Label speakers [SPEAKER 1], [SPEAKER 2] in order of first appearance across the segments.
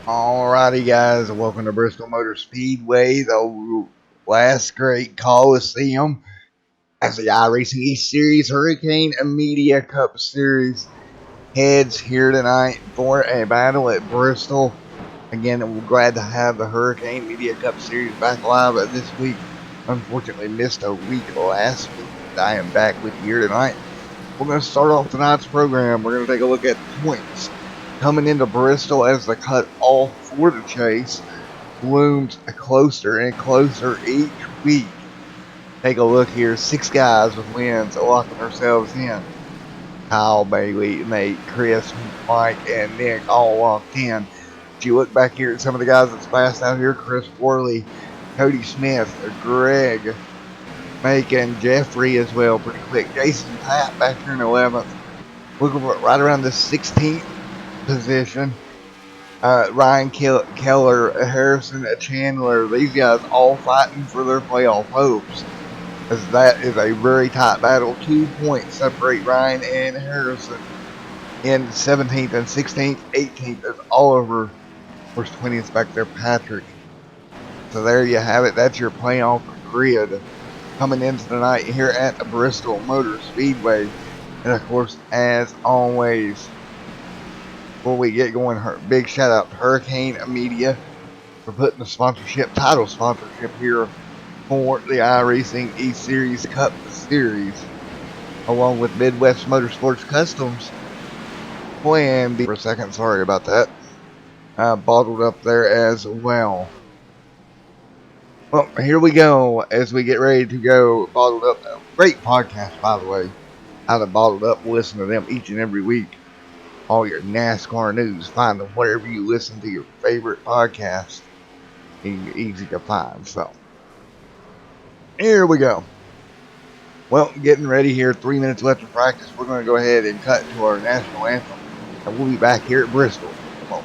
[SPEAKER 1] Alrighty, guys, welcome to Bristol Motor Speedway, the last great Coliseum as the iRacing East Series Hurricane and Media Cup Series heads here tonight for a battle at Bristol. Again, we're glad to have the Hurricane Media Cup Series back live this week. Unfortunately, missed a week last week, but I am back with you here tonight. We're going to start off tonight's program. We're going to take a look at points coming into Bristol as the cut off for the chase looms closer and closer each week. Take a look here. 6 guys with wins locking themselves in. Kyle, Bailey, Nate, Chris, Mike, and Nick all locked in. If you look back here at some of the guys that's fast out here, Chris Worley, Cody Smith, Greg, Macon, Jeffrey as well, pretty quick. Jason Pat back here in 11th. Looking right around the 16th position. Ryan Keller, Harrison Chandler, these guys all fighting for their playoff hopes, as that is a very tight battle. 2 points separate Ryan and Harrison in 17th and 16th. 18th is Oliver. Of course, 20th back there, Patrick. So there you have it. That's your playoff grid coming into tonight here at Bristol Motor Speedway. And of course, as always, before we get going, big shout out to Hurricane Media for putting the title sponsorship here for the iRacing E-Series Cup Series, along with Midwest Motorsports Customs. And for a second, sorry about that. Bottled up there as well. Well, here we go as we get ready to go. Bottled Up, great podcast, by the way. Out of Bottled Up, listen to them each and every week. All your NASCAR news, find them wherever you listen to your favorite podcast. Easy to find. So here we go. Well, getting ready here. 3 minutes left of practice. We're going to go ahead and cut to our national anthem, and we'll be back here at Bristol. Come on.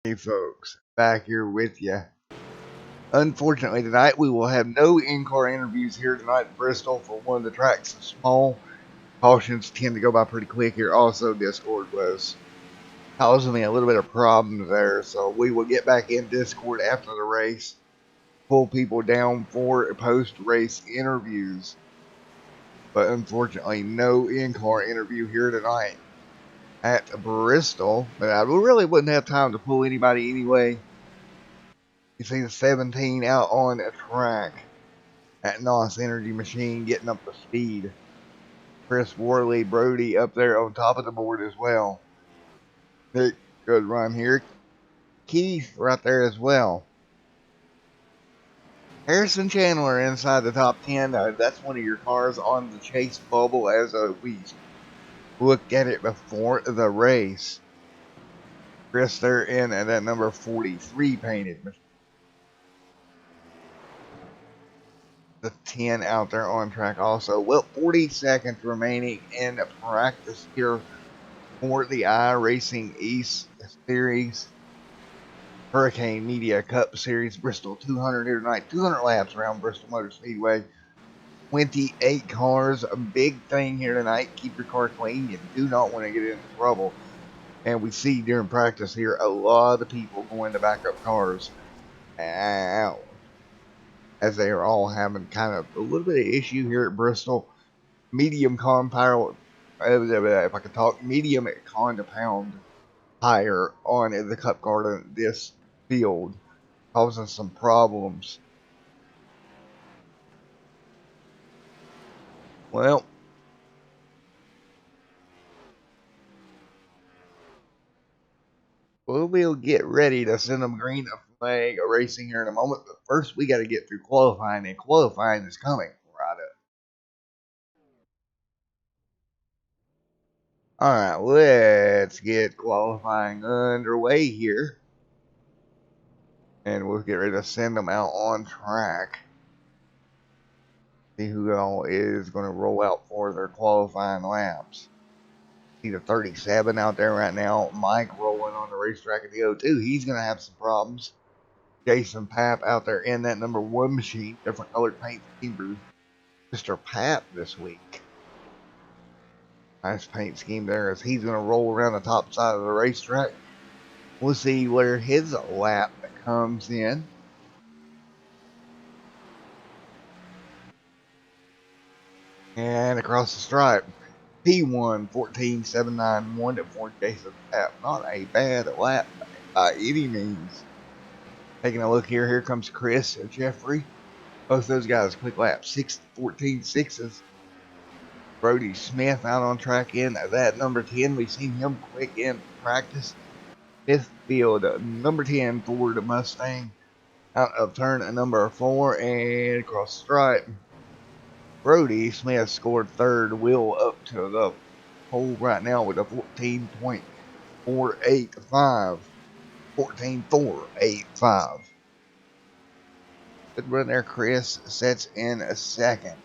[SPEAKER 1] Hey, folks, back here with you. Unfortunately, tonight we will have no in-car interviews here tonight in Bristol for one of the tracks is small. Cautions tend to go by pretty quick here. Also, Discord was causing me a little bit of problems there, so we will get back in Discord after the race, pull people down for post-race interviews. But unfortunately, no in-car interview here tonight at Bristol. But I really wouldn't have time to pull anybody anyway. You see the 17 out on a track at NOS Energy Machine getting up to speed. Chris Worley Brody up there on top of the board as well. Good run here. Keith right there as well. Harrison Chandler inside the top 10. That's one of your cars on the chase bubble as we looked at it before the race. Chris, they're in at that number 43 painted. The 10 out there on track also. Well, 40 seconds remaining in practice here for the iRacing East Series Hurricane Media Cup Series Bristol 200 here tonight. 200 laps around Bristol Motor Speedway. 28 cars. A big thing here tonight. Keep your car clean. You do not want to get into trouble. And we see during practice here a lot of people going to backup cars out as they are all having kind of a little bit of issue here at Bristol. Medium compound, if I could talk, medium compound tire on the Cup car in this field, causing some problems. Well, we'll get ready to send them green flag racing here in a moment, but first we got to get through qualifying, and qualifying is coming right up. All right, let's get qualifying underway here, and we'll get ready to send them out on track. See who all is going to roll out for their qualifying laps. See the 37 out there right now. Mike rolling on the racetrack at the O2. He's going to have some problems. Jason Papp out there in that number 1 machine. Different colored paint scheme for Mr. Papp this week. Nice paint scheme there as he's going to roll around the top side of the racetrack. We'll see where his lap comes in. And across the stripe. P1 14791 for Jason Papp. Not a bad lap by any means. Taking a look here. Here comes Chris and Jeffrey. Both those guys quick lap. 14.6s. Brody Smith out on track in that number 10. We've seen him quick in practice. Fifth field, number 10 Ford Mustang out of turn number 4 and across the stripe. Brody Smith scored third, wheel up to the pole right now with a 14.485. 14.485. Good run there, Chris. Sets in a second.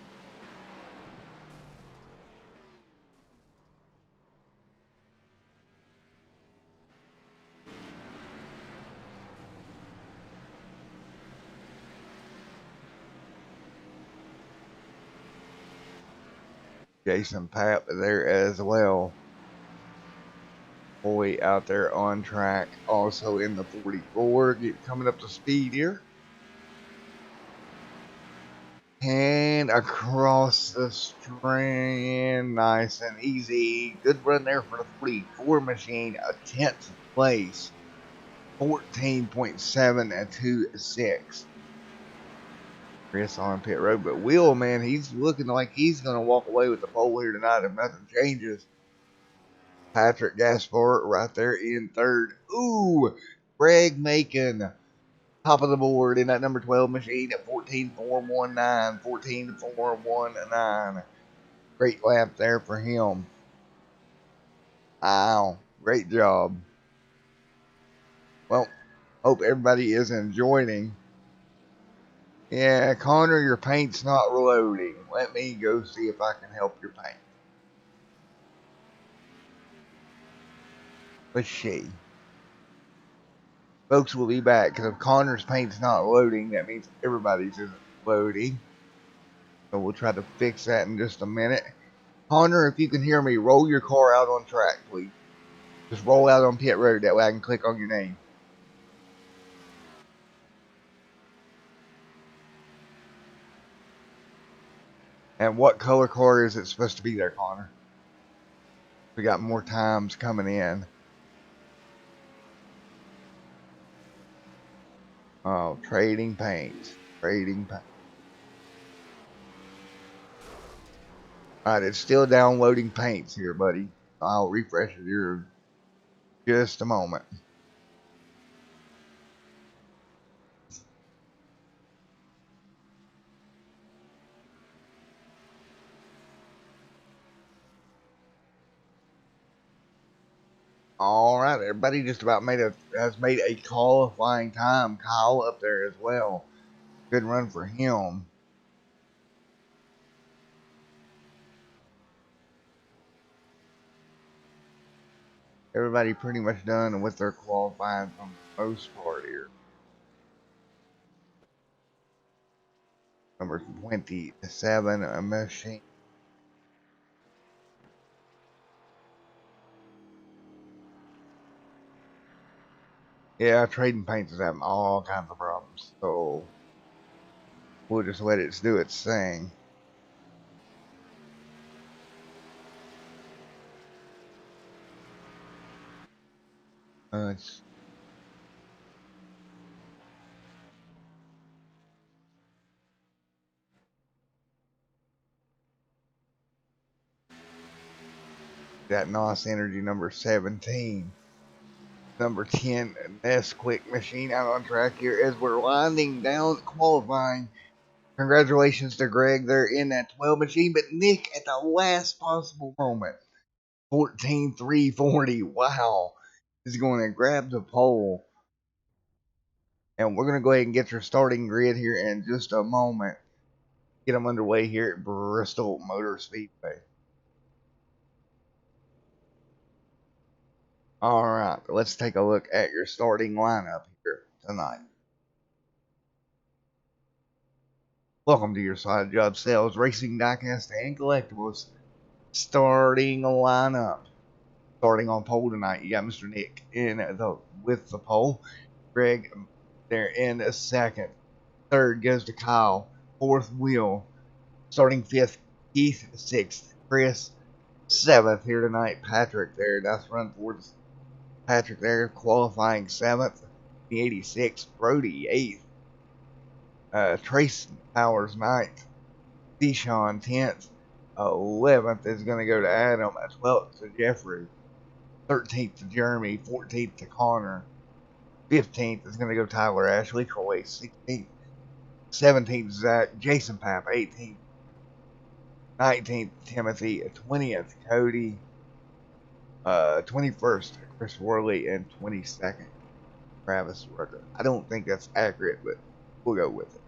[SPEAKER 1] Jason Papp there as well. Boy out there on track. Also in the 44. Coming up to speed here. And across the strand. Nice and easy. Good run there for the 44 machine. A 10th place. 14.726. Chris on pit road. But Will, man, he's looking like he's going to walk away with the pole here tonight if nothing changes. Patrick Gaspar right there in third. Ooh, Greg Macon, top of the board in that number 12 machine at 14.419. 14.419. Great lap there for him. Wow, great job. Well, hope everybody is enjoying. Yeah, Connor, your paint's not reloading. Let me go see if I can help your paint. Let's see. Folks, will be back because if Connor's paint's not loading, that means everybody's isn't loading. So we'll try to fix that in just a minute. Connor, if you can hear me, roll your car out on track, please. Just roll out on pit road. That way I can click on your name. And what color car is it supposed to be there, Connor? We got more times coming in. Oh, trading paints. Trading paint. Alright, it's still downloading paints here, buddy. I'll refresh it here in just a moment. Alright, everybody just about has made a qualifying time. Kyle up there as well. Good run for him. Everybody pretty much done with their qualifying from the most part here. Number 27, a machine. Yeah, trading paints is having all kinds of problems, so we'll just let it do its thing. It's that NOS Energy number 17. Number 10, Nesquik machine out on track here as we're winding down qualifying. Congratulations to Greg. They're in that 12 machine, but Nick at the last possible moment. 14,340. Wow. Is going to grab the pole. And we're going to go ahead and get your starting grid here in just a moment. Get them underway here at Bristol Motor Speedway. All right, let's take a look at your starting lineup here tonight. Welcome to your Side Job Sales, Racing, Diecast, and Collectibles starting lineup. Starting on pole tonight, you got Mr. Nick with the pole. Greg there in a second. Third goes to Kyle. Fourth, Will. Starting fifth, Keith. Sixth, Chris. Seventh here tonight, Patrick there. Nice run for Patrick there. Qualifying seventh. The 86, Brody. Eighth. Trace Powers ninth. Deshaun 10th. 11th is going to go to Adam. 12th to Jeffrey. 13th to Jeremy. 14th to Connor. 15th is going to go Tyler Ashley. Troy. 16th. 17th Zach. Jason Papp. 18th. 19th Timothy. 20th Cody. 21st Chris Worley. And 22nd Travis Rucker. I don't think that's accurate, but we'll go with it.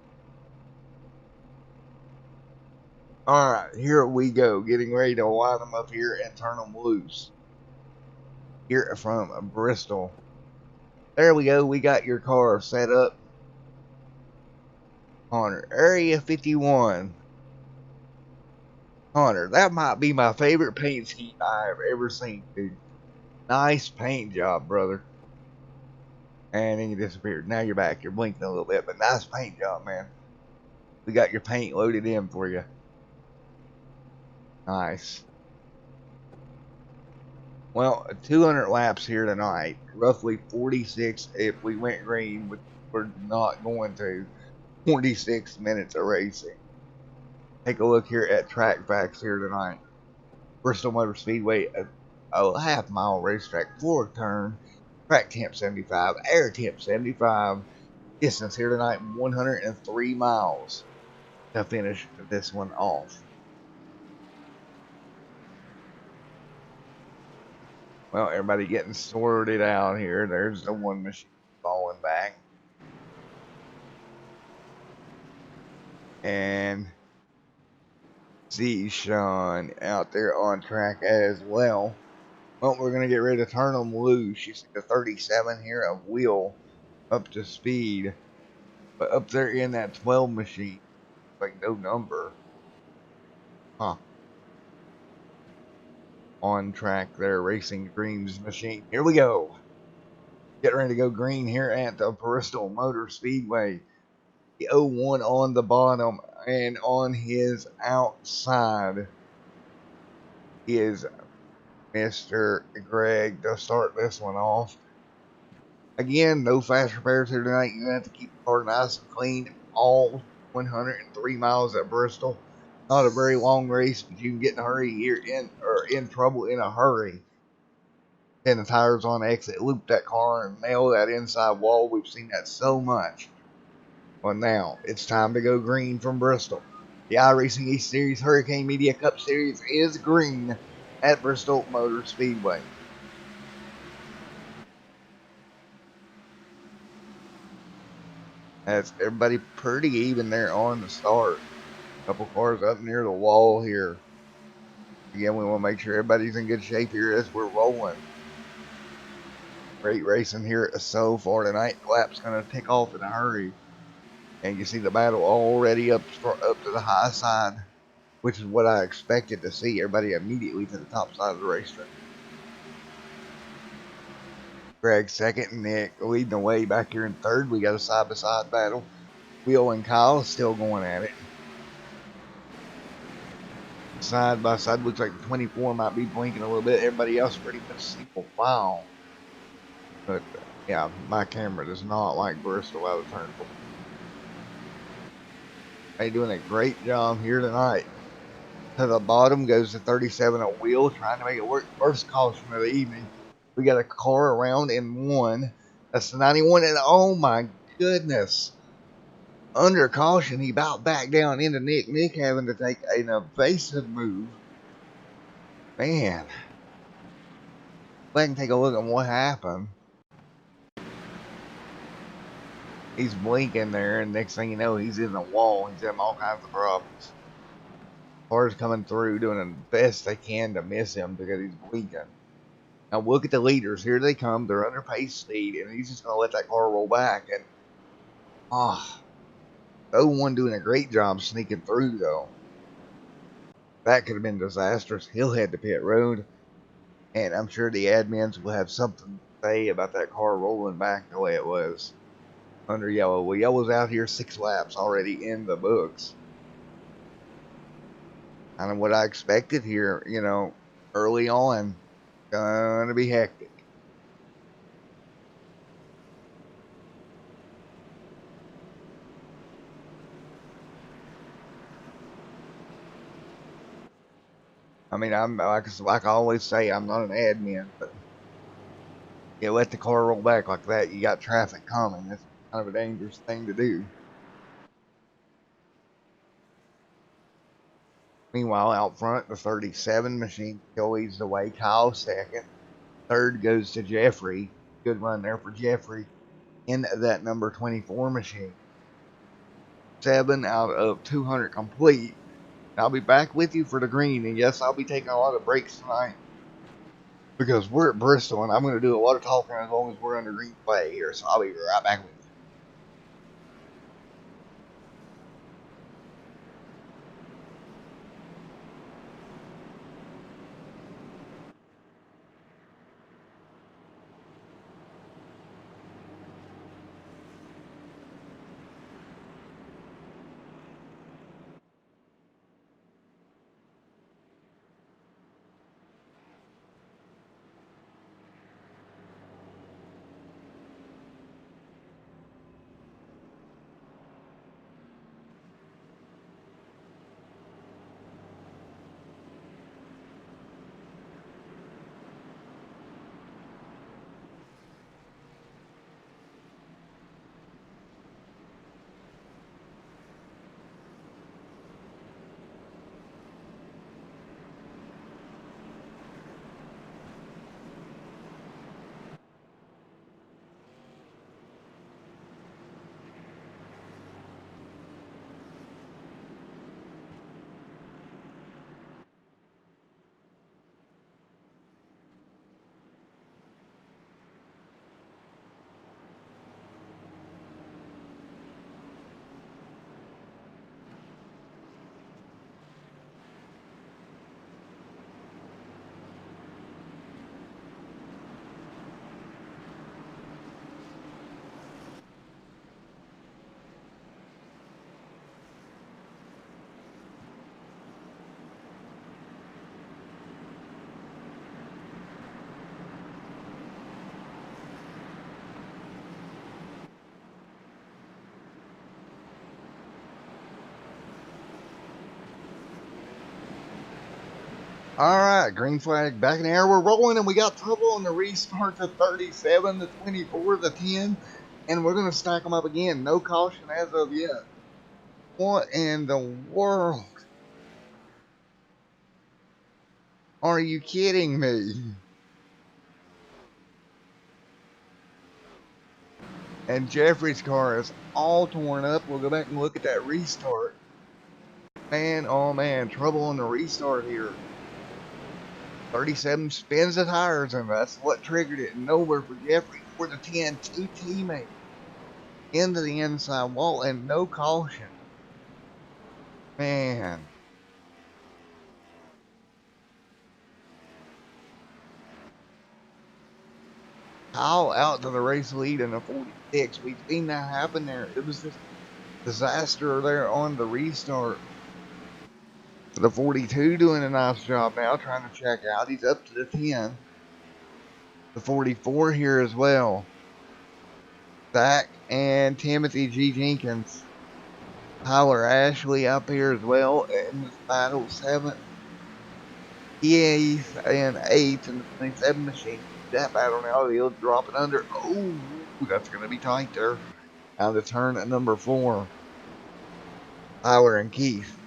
[SPEAKER 1] Alright, here we go. Getting ready to line them up here and turn them loose. Here from Bristol. There we go. We got your car set up. Connor, Area 51. Connor, that might be my favorite paint scheme I've ever seen, dude. Nice paint job, brother. And then you disappeared. Now you're back. You're blinking a little bit, but nice paint job, man. We got your paint loaded in for you. Nice. Well, 200 laps here tonight. Roughly 46 if we went green, which we're not going to. 46 minutes of racing. Take a look here at track facts here tonight. Bristol Motor Speedway, a half-mile racetrack, 4 turn, track temp 75, air temp 75. Distance here tonight, 103 miles to finish this one off. Well, everybody getting sorted out here. There's the one machine falling back. And see Sean out there on track as well. Well, we're going to get ready to turn them loose. You see the 37 here of Will up to speed. But up there in that 12 machine, like no number. Huh. On track there, Racing Dreams machine. Here we go. Get ready to go green here at the Bristol Motor Speedway. The 01 on the bottom, and on his outside is Mr. Greg to start this one off. Again, no fast repairs here tonight. You have to keep the car nice and clean all 103 miles at Bristol. Not a very long race, but you can get in a hurry here in trouble in a hurry. And the tires on exit, loop that car and nail that inside wall. We've seen that so much. Well, now it's time to go green from Bristol. The iRacing East Series Hurricane Media Cup Series is green at Bristol Motor Speedway. That's everybody pretty even there on the start. Couple cars up near the wall here. Again, we want to make sure everybody's in good shape here as we're rolling. Great racing here so far tonight. The lap's going to take off in a hurry. And you see the battle already up to the high side, which is what I expected to see. Everybody immediately to the top side of the racetrack. Greg second, and Nick leading the way back here in third. We got a side-by-side battle. Will and Kyle still going at it. Side by side, looks like the 24 might be blinking a little bit. Everybody else pretty much single file. But yeah, my camera does not like Bristol out of turn 4. They doing a great job here tonight. To the bottom goes the 37 at wheel, trying to make it work. First caution of the evening. We got a car around in one. That's the 91, and oh my goodness. Under caution, he about backed down into Nick. Nick having to take an evasive move. Man. Let him take a look at what happened. He's blinking there, and next thing you know, he's in the wall. He's having all kinds of problems. Cars coming through, doing the best they can to miss him because he's blinking. Now look at the leaders. Here they come. They're under pace speed, and he's just going to let that car roll back. And no one doing a great job sneaking through, though. That could have been disastrous. He'll head to pit road, and I'm sure the admins will have something to say about that car rolling back the way it was. Under yellow. Well, yellow's out here 6 laps already in the books. Kind of what I expected here, early on. Gonna be hectic. I mean, I'm like I always say, I'm not an admin, but you let the car roll back like that, you got traffic coming. That's kind of a dangerous thing to do. Meanwhile, out front, the 37 machine still leads the way. Kyle second. Third goes to Jeffrey. Good run there for Jeffrey in that number 24 machine. 7 out of 200 complete. I'll be back with you for the green, and yes, I'll be taking a lot of breaks tonight because we're at Bristol, and I'm going to do a lot of talking as long as we're under green flag here, so I'll be right back with you. Alright, green flag back in the air. We're rolling and we got trouble on the restart to 37, the 24, the 10. And we're going to stack them up again. No caution as of yet. What in the world? Are you kidding me? And Jeffrey's car is all torn up. We'll go back and look at that restart. Man, oh man, trouble on the restart here. 37 spins the tires, and that's what triggered it. Nowhere for Jeffrey or the 10. Two teammates into the inside wall and no caution. Man. Kyle out to the race lead in the 46. We've seen that happen there. It was just disaster there on the restart. The 42 doing a nice job now, trying to check out. He's up to the 10. The 44 here as well. Zach and Timothy G. Jenkins. Tyler Ashley up here as well in this battle. 7th. He's in 8th in the 27 machine. That battle now, he'll drop it under. Oh, that's going to be tight there. Now to turn at number 4. Tyler and Keith.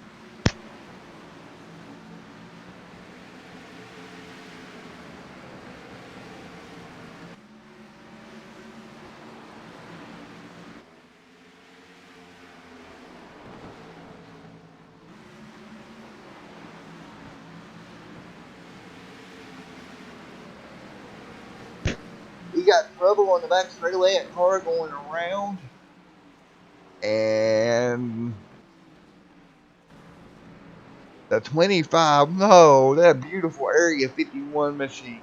[SPEAKER 1] We got trouble on the back straightaway at car going around. And the 25, no, that beautiful Area 51 machine.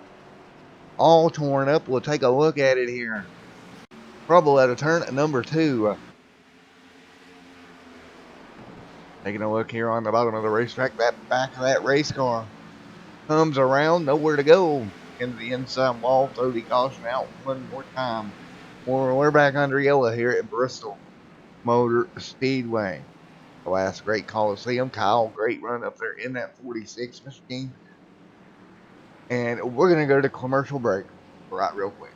[SPEAKER 1] All torn up. We'll take a look at it here. Trouble at a turn at number 2. Taking a look here on the bottom of the racetrack. That back of that race car comes around, nowhere to go. Into the inside wall, throw the caution out one more time. We're back under yellow here at Bristol Motor Speedway. The last great Coliseum. Kyle, great run up there in that 46 machine. And we're going to go to commercial break right real quick.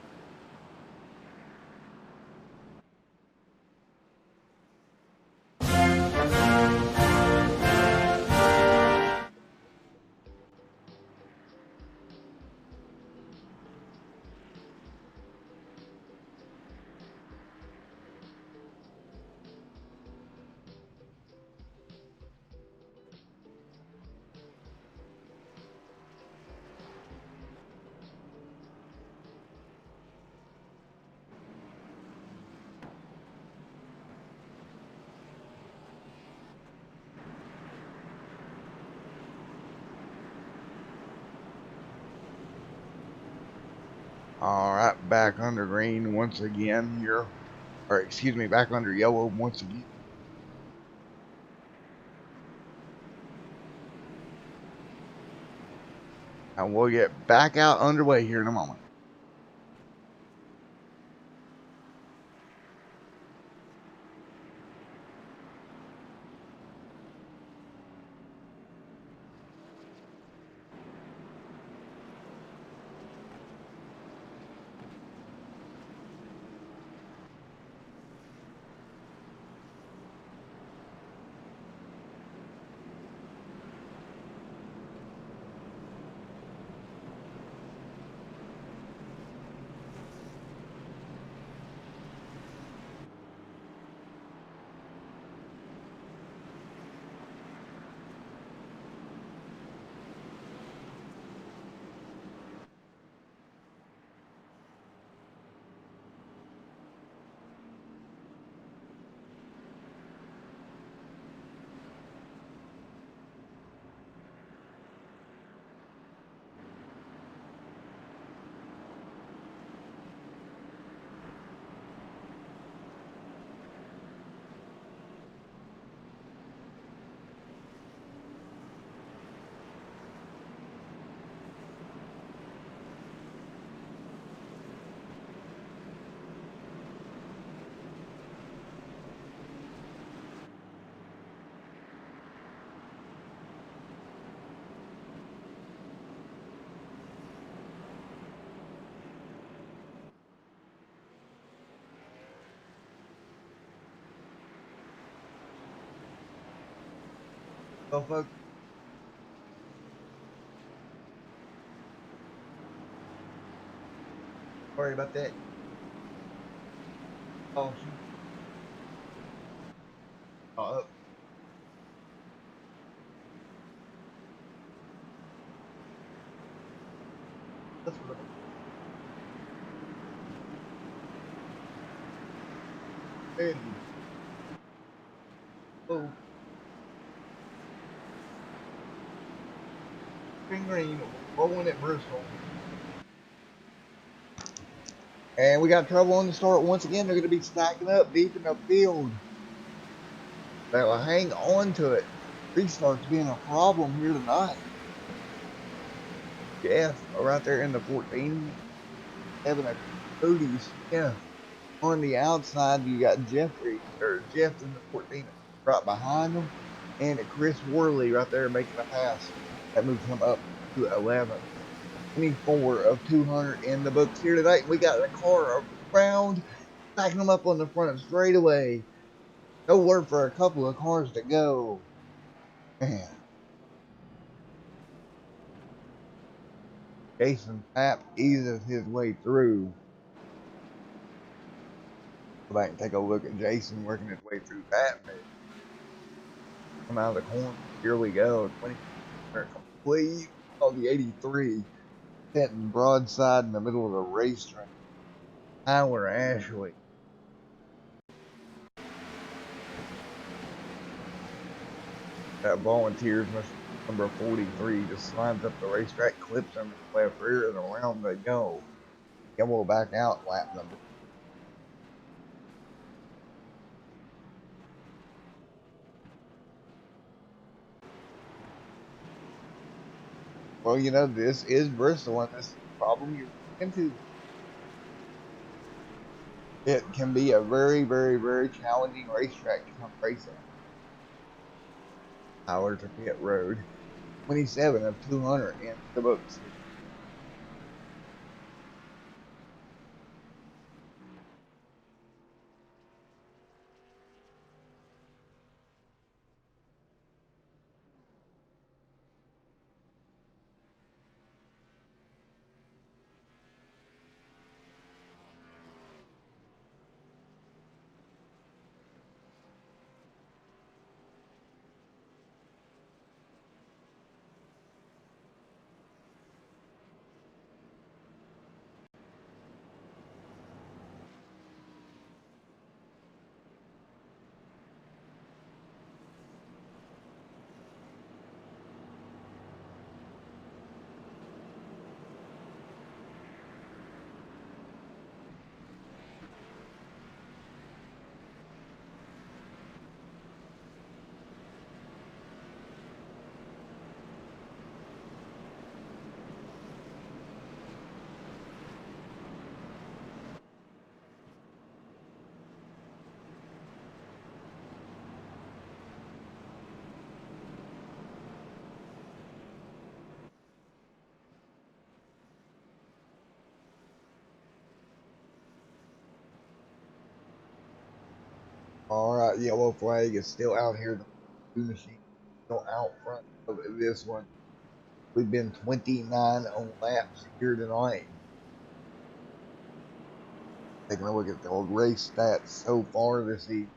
[SPEAKER 1] Alright, back under green once again here. Or excuse me, back under yellow once again. And we'll get back out underway here in a moment. Well, folks, sorry about that. Oh, shoot. Uh, that's what I'm saying. Oh, Green Green rolling at Bristol. And we got trouble on the start once again. They're going to be stacking up deep in the field. They'll hang on to it. Restarts being a problem here tonight. Jeff, right there in the 14, having a Cody Smith on the outside. You got Jeff in the 14 right behind them, and Chris Worley right there making a pass that moves him up to 11. 24 of 200 in the books here tonight. And we got a car around, stacking them up on the front straightaway. No word for a couple of cars to go. Man, Jason Tapp eases his way through. Go back and take a look at Jason working his way through that. Come out of the corner. Here we go. 20 complete. Oh, the 83. Hitting broadside in the middle of the racetrack. Tyler Ashley. That volunteers number 43 just slides up the racetrack, clips him in the left rear, and around they go. Yellow back out lap number. Well, you know, this is Bristol, and this is the problem you're into. It can be a very, very, very challenging racetrack to come race at. Tyler to pit road. 27 of 200 in the books. All right, yellow flag is still out here. The machine still out front of this one. We've been 29 on laps here tonight. Taking a look at the old race stats so far this evening.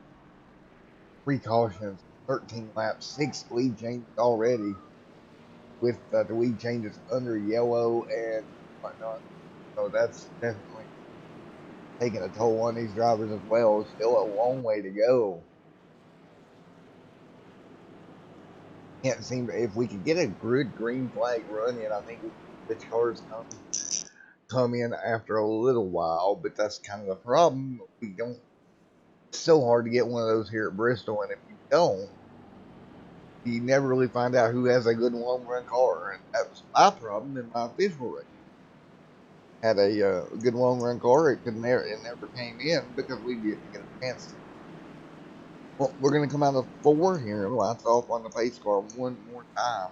[SPEAKER 1] 3 cautions, 13 laps, 6 lead changes already, with the lead changes under yellow and whatnot. So that's definitely taking a toll on these drivers as well. Still a long way to go. Can't seem to, if we could get a good green flag run in, I think which cars come in after a little while, but that's kind of the problem. We don't. It's so hard to get one of those here at Bristol, and if you don't, you never really find out who has a good long run car. And that was my problem in my official race. Had a good long run car, it never came in because we didn't get a chance to. Well, we're gonna come out of 4 here and lights off on the pace car one more time.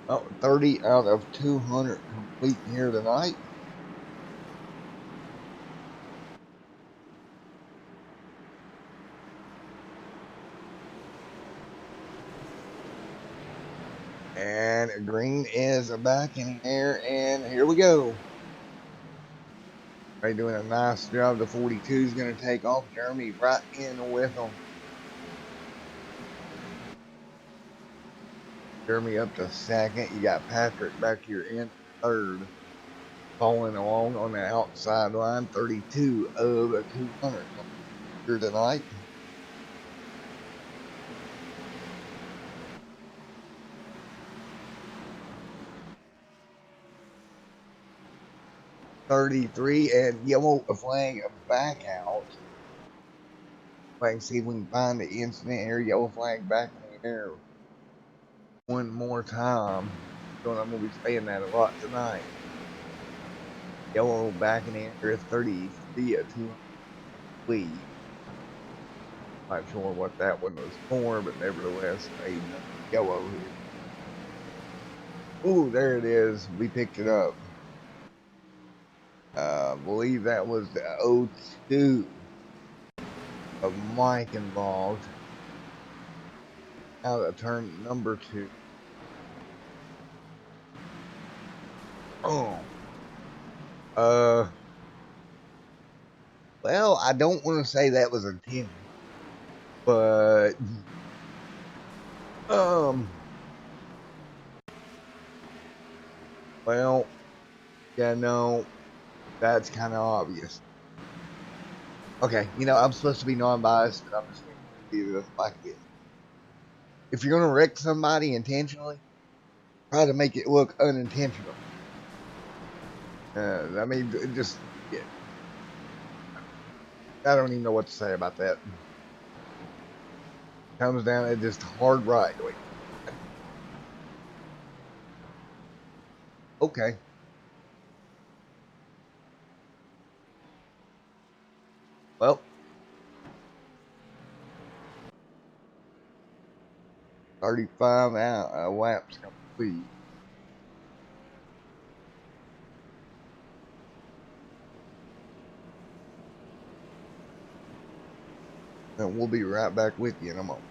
[SPEAKER 1] Oh, 30 out of 200 complete here tonight. And green is back in here, and here we go. They're doing a nice job. The 42 is going to take off. Jeremy right in with them. Jeremy up to second. You got Patrick back here in third. Following along on the outside line, 32 of 200 here tonight. $33 and yellow flag back out. Like, see if we can find the incident here. Yellow flag back in the air one more time. So I'm going to be saying that a lot tonight. Yellow back in the air, 33 at 200 lead. Not sure what that one was for, but nevertheless, a yellow here. Ooh, there it is. We picked it up. I believe that was the 02 of Mike involved. Out of turn number 2. Oh. Well, I don't want to say that was intentional, but well, yeah, no, that's kind of obvious. Okay, I'm supposed to be non-biased, but I'm just going to do this like this. If you're going to wreck somebody intentionally, try to make it look unintentional. I mean, just yeah, I don't even know what to say about that. Comes down to just hard right. Wait. Okay. Well, 35 out laps complete. And we'll be right back with you in a moment.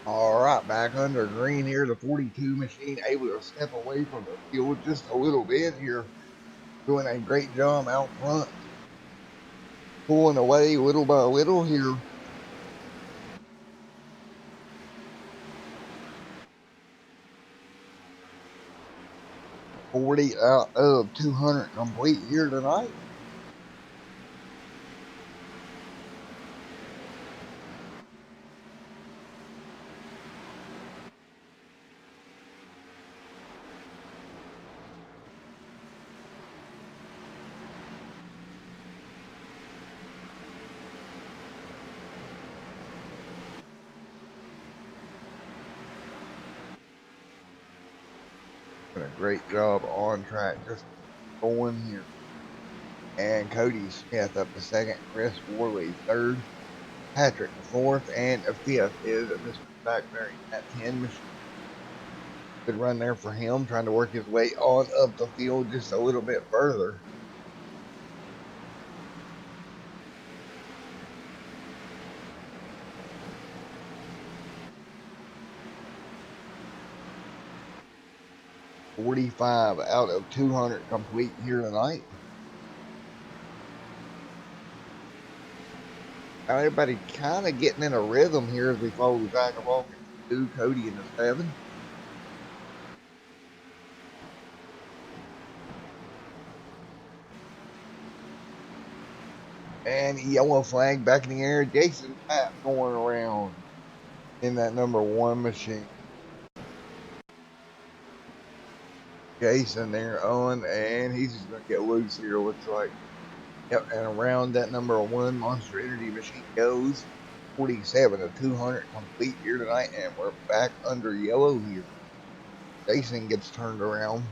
[SPEAKER 1] All right, back under green here. The 42 machine able to step away from the field just a little bit here. Doing a great job out front. Pulling away little by little here. 40 out of 200 complete here tonight. Doing a great job on track, just going here. And Cody Smith up to second, Chris Worley third, Patrick fourth, and fifth is Mr. Blackberry at 10 machine. Good run there for him, trying to work his way on up the field just a little bit further. $45 out of 200 complete here tonight. Now everybody kind of getting in a rhythm here as we follow Zach along at 2, Cody in the 7. And yellow flag back in the air. Jason Papp going around in that number 1 machine. Jason there on, and he's just going to get loose here, looks like. Yep, and around that number 1 Monster Energy machine goes. 47 of 200 complete here tonight, and we're back under yellow here. Jason gets turned around.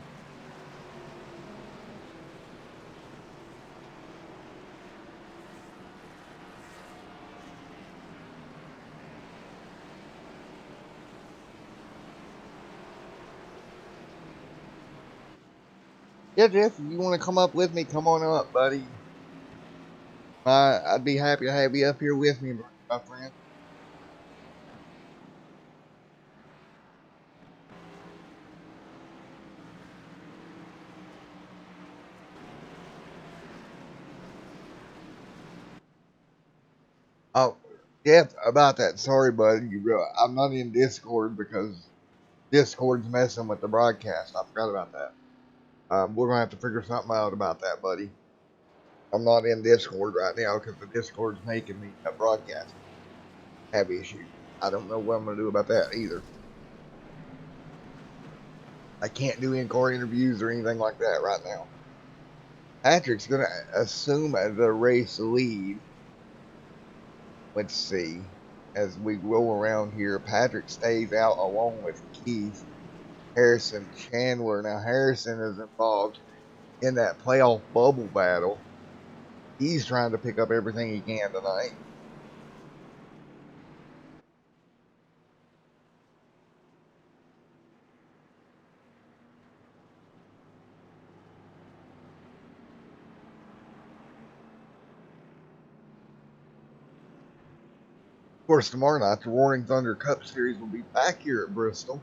[SPEAKER 1] Yeah, Jeff, if you want to come up with me, come on up, buddy. I'd be happy to have you up here with me, my friend. Oh, Jeff, about that. Sorry, buddy. I'm not in Discord because Discord's messing with the broadcast. I forgot about that. We're gonna have to figure something out about that, buddy. I'm not in Discord right now because the Discord's making me a broadcast have issues. I don't know what I'm gonna do about that either. I can't do in-car interviews or anything like that right now. Patrick's gonna assume the race lead. Let's see. As we roll around here, Patrick stays out along with Keith, Harrison, Chandler. Now Harrison is involved in that playoff bubble battle. He's trying to pick up everything he can tonight. Of course, tomorrow night, the Roaring Thunder Cup Series will be back here at Bristol.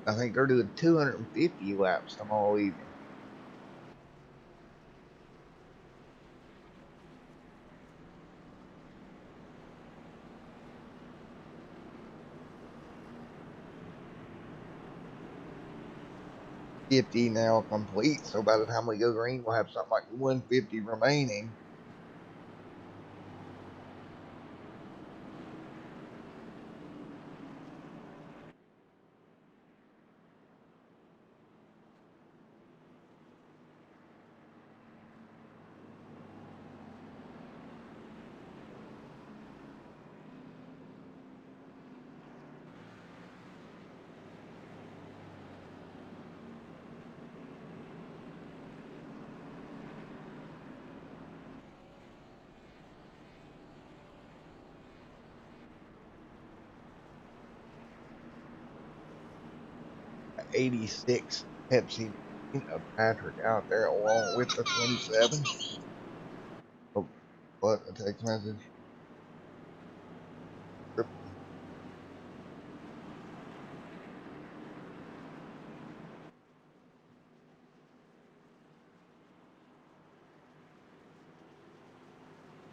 [SPEAKER 1] I think they're doing 250 laps tomorrow evening. $50 now complete, so by the time we go green, we'll have something like $150 remaining. '86 Pepsi of Patrick out there along with the 27. Oh, what a text message.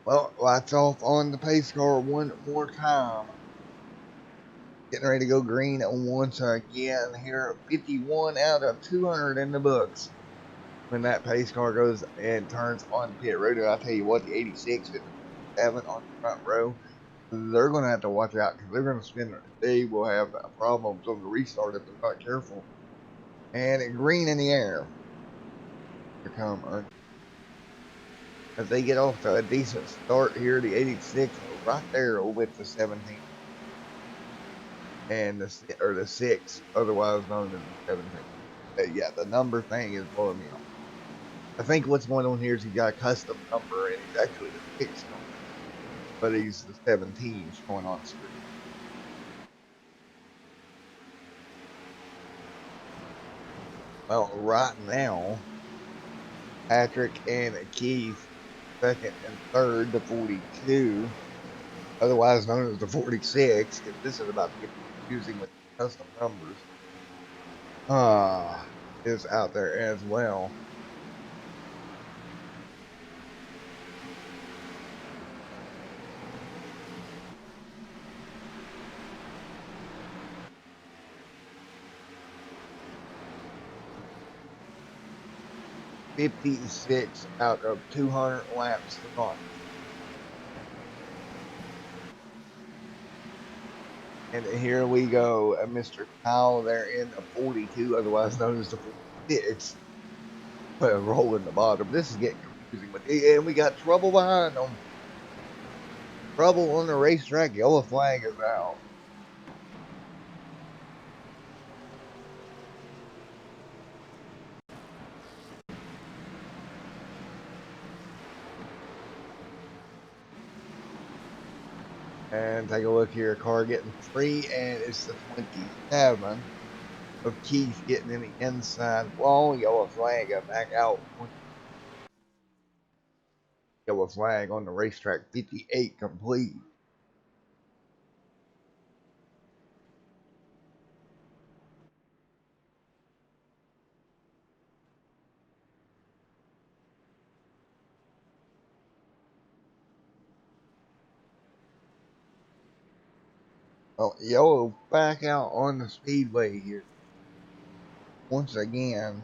[SPEAKER 1] Well, lights off on the pace car one more time. Getting ready to go green once again here. 51 out of 200 in the books. When that pace car goes and turns on pit road, I tell you what, the 86 and the 7 on the front row, they're going to have to watch out because they're going to spin. They will have problems on the restart if they're not careful. And green in the air. Here come as they get off to a decent start here. The 86 right there with the 17 and the 6, otherwise known as the 17. Yeah, the number thing is blowing me off. I think what's going on here is he got a custom number and he's actually the 6 number, but he's the 17 showing on screen. Well, right now, Patrick and Keith, second and third, the 42, otherwise known as the 46, because this is about to get confusing with custom numbers, is out there as well. $56 out of 200 laps gone. And here we go, Mr. Kyle there in the 42, otherwise known as the 46, rolling the bottom. This is getting confusing, and we got trouble behind them. Trouble on the racetrack. Yellow flag is out. And take a look here. Car getting free, and it's the 27 of Keith getting in the inside wall. Yellow flag back out. Yellow flag on the racetrack. 58 complete. Well, yellow back out on the speedway here once again.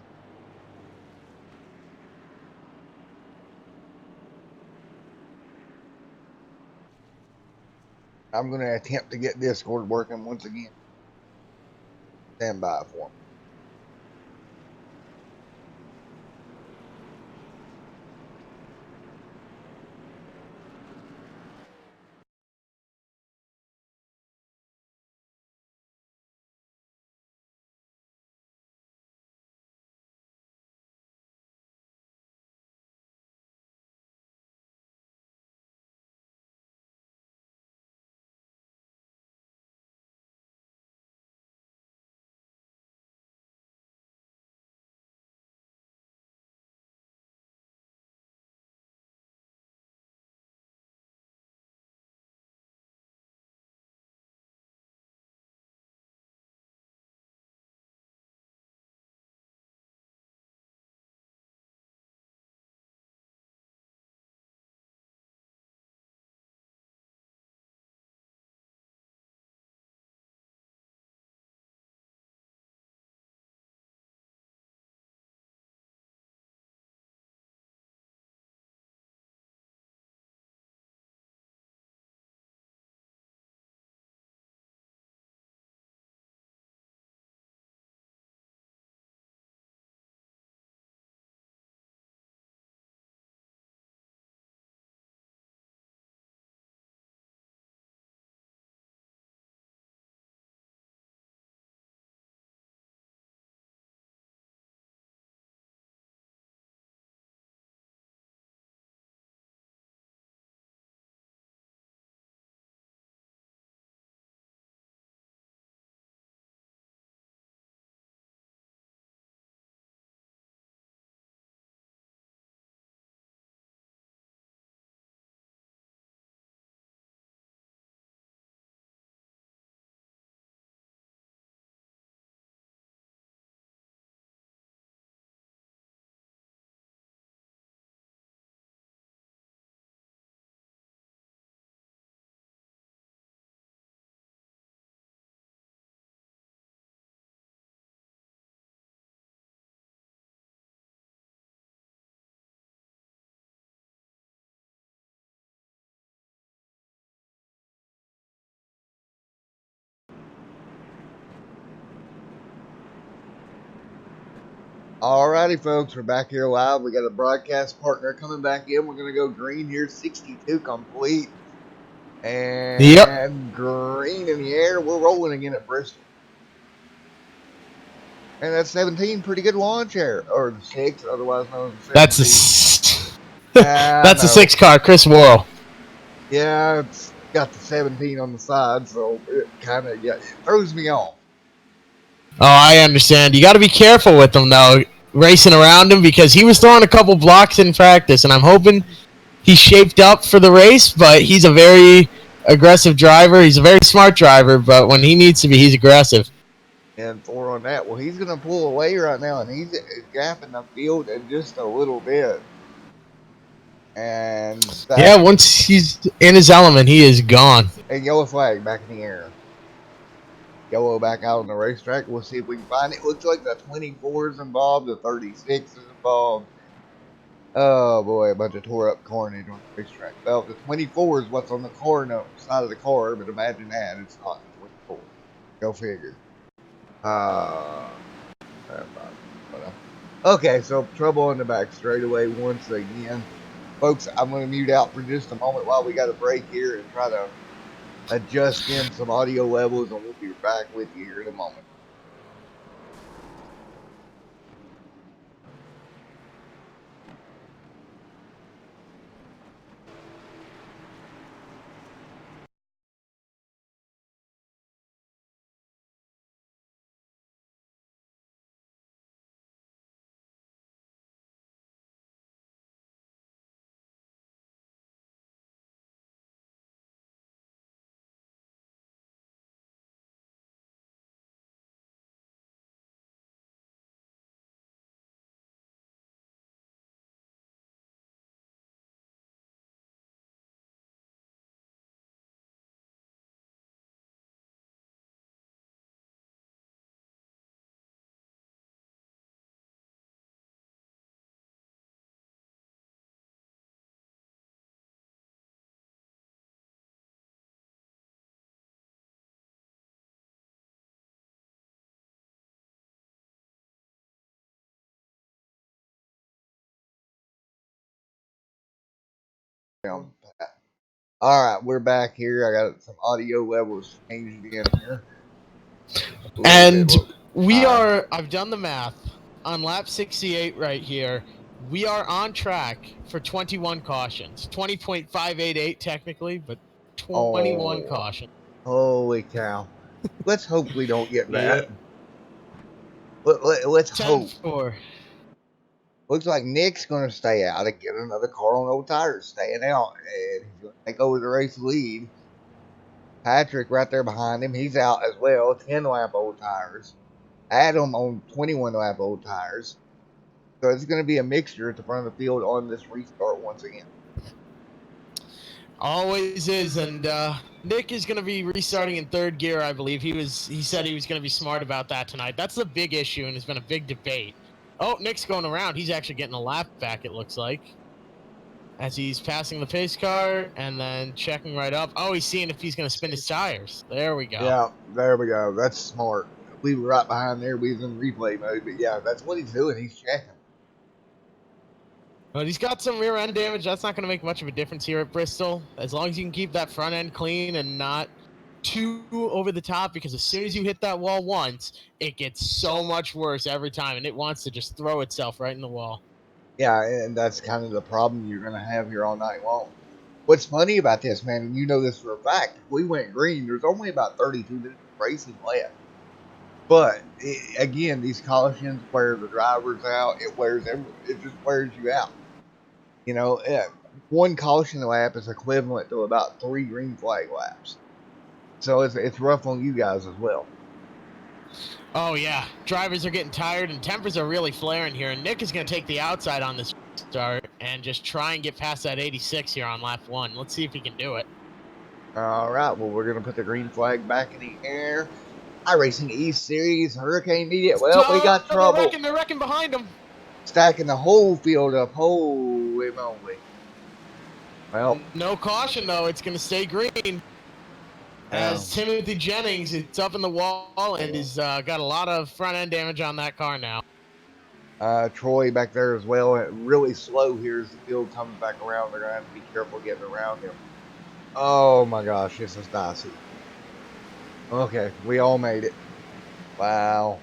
[SPEAKER 1] I'm going to attempt to get Discord working once again. Stand by for me. Alrighty, folks, we're back here live. We got a broadcast partner coming back in. We're going to go green here, 62 complete.
[SPEAKER 2] Yep.
[SPEAKER 1] And green in the air. We're rolling again at Bristol. And that's 17, pretty good launch air. Or the 6, otherwise known as the
[SPEAKER 2] That's
[SPEAKER 1] 17. I
[SPEAKER 2] that's a
[SPEAKER 1] know.
[SPEAKER 2] 6 car, Chris Worrell.
[SPEAKER 1] Yeah, it's got the 17 on the side, so it kind of, it throws me off.
[SPEAKER 2] Oh, I understand. You got to be careful with him though, racing around him because he was throwing a couple blocks in practice, and I'm hoping he's shaped up for the race. But he's a very aggressive driver. He's a very smart driver, but when he needs to be, he's aggressive.
[SPEAKER 1] And for on that, well, he's going to pull away right now, and he's gapping the field in just a little bit. And
[SPEAKER 2] Yeah,
[SPEAKER 1] that,
[SPEAKER 2] once he's in his element, he is gone.
[SPEAKER 1] a yellow flag back in the air. Yellow back out on the racetrack. We'll see if we can find it. Looks like the 24 is involved, the 36 is involved. Oh boy, a bunch of tore up carnage on the racetrack. Well, the 24 is what's on the car side of the car, but imagine that it's not the 24. Go figure. Uh, okay, so trouble in the back straightaway once again. Folks, I'm going to mute out for just a moment while we got a break here and try to adjust in some audio levels, and we'll be back with you here in a moment. All right, we're back here. I got some audio levels changed in here a little bit.
[SPEAKER 2] And we
[SPEAKER 1] Higher.
[SPEAKER 2] are, I've done the math on lap 68 right here. We are on track for 21 cautions. 20.588 technically, but 21
[SPEAKER 1] Oh,
[SPEAKER 2] cautions.
[SPEAKER 1] holy cow! Let's hope we don't get
[SPEAKER 2] Yeah.
[SPEAKER 1] that. Let's
[SPEAKER 2] 10
[SPEAKER 1] hope.
[SPEAKER 2] 4.
[SPEAKER 1] Looks like Nick's going to stay out and get another car on old tires, staying out, and he's going to take over the race lead. Patrick right there behind him, he's out as well. 10 lap old tires. Adam on 21 lap old tires. So it's going to be a mixture at the front of the field on this restart once again.
[SPEAKER 2] Always is, and Nick is going to be restarting in third gear, I believe. He said he was going to be smart about that tonight. That's the big issue, and it's been a big debate. Oh, Nick's going around. He's actually getting a lap back, it looks like, as he's passing the pace car and then checking right up. Oh, he's seeing if he's going to spin his tires. There we go.
[SPEAKER 1] Yeah, there we go. That's smart. We were right behind there. We was in replay mode, but yeah, that's what he's doing. He's checking.
[SPEAKER 2] But he's got some rear end damage. That's not going to make much of a difference here at Bristol. As long as you can keep that front end clean and not too over the top, because as soon as you hit that wall once, it gets so much worse every time, and it wants to just throw itself right in the wall.
[SPEAKER 1] Yeah, and that's kind of the problem you're going to have here all night long. What's funny about this, man, and you know this for a fact, if we went green, there's only about 32 minutes of racing left. But again, these cautions wear the drivers out. It just wears you out. You know, one caution lap is equivalent to about 3 green flag laps. So it's rough on you guys as well.
[SPEAKER 2] Oh, yeah. Drivers are getting tired, and tempers are really flaring here. And Nick is going to take the outside on this start and just try and get past that 86 here on lap 1. Let's see if he can do it.
[SPEAKER 1] All right, well, we're going to put the green flag back in the air. iRacing East Series, Hurricane Media. Well, we got trouble.
[SPEAKER 2] They're wrecking behind him.
[SPEAKER 1] Stacking the whole field up. Holy moly. Well,
[SPEAKER 2] no caution, though. It's going to stay green. As Timothy Jennings, it's up in the wall and he's got a lot of front end damage on that car now.
[SPEAKER 1] Troy back there as well. Really slow here as the field comes back around. They're going to have to be careful getting around him. Oh my gosh, this is dicey. Okay, we all made it. Wow.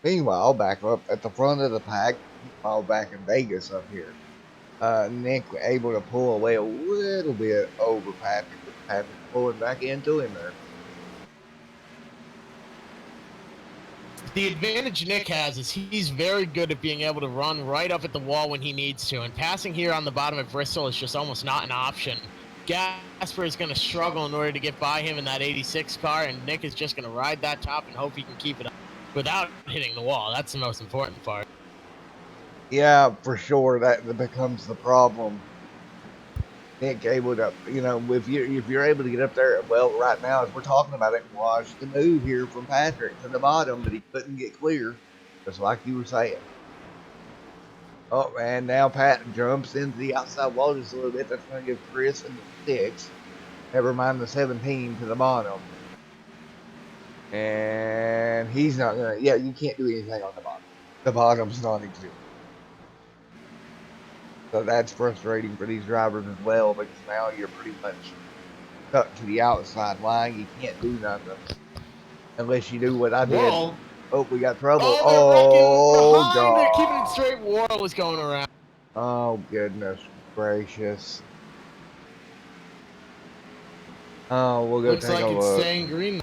[SPEAKER 1] Meanwhile, back up at the front of the pack, meanwhile back in Vegas up here, Nick able to pull away a little bit over Patrick, with Patrick pulling back into him there.
[SPEAKER 2] The advantage Nick has is he's very good at being able to run right up at the wall when he needs to, and passing here on the bottom of Bristol is just almost not an option. Gasper is going to struggle in order to get by him in that 86 car, and Nick is just going to ride that top and hope he can keep it up without hitting the wall. That's the most important part.
[SPEAKER 1] Yeah, for sure, that becomes the problem. Nick able to, if you're able to get up there, well, right now as we're talking about it, watch the move here from Patrick to the bottom, but he couldn't get clear, just like you were saying. Oh, and now Pat jumps into the outside wall just a little bit. That's going to give Chris and the 6, never mind the 17, to the bottom. And he's not going to, yeah, you can't do anything on the bottom. The bottom's non existent. So that's frustrating for these drivers as well, because now you're pretty much stuck to the outside line. You can't do nothing unless you do what I did.
[SPEAKER 2] Whoa.
[SPEAKER 1] Oh, we got trouble.
[SPEAKER 2] Oh, they're wrecking
[SPEAKER 1] Oh,
[SPEAKER 2] behind. They're keeping it
[SPEAKER 1] God.
[SPEAKER 2] straight. Worrell is going around.
[SPEAKER 1] Oh, goodness gracious. Oh, we'll go
[SPEAKER 2] Looks
[SPEAKER 1] take a
[SPEAKER 2] like it's
[SPEAKER 1] look.
[SPEAKER 2] staying green.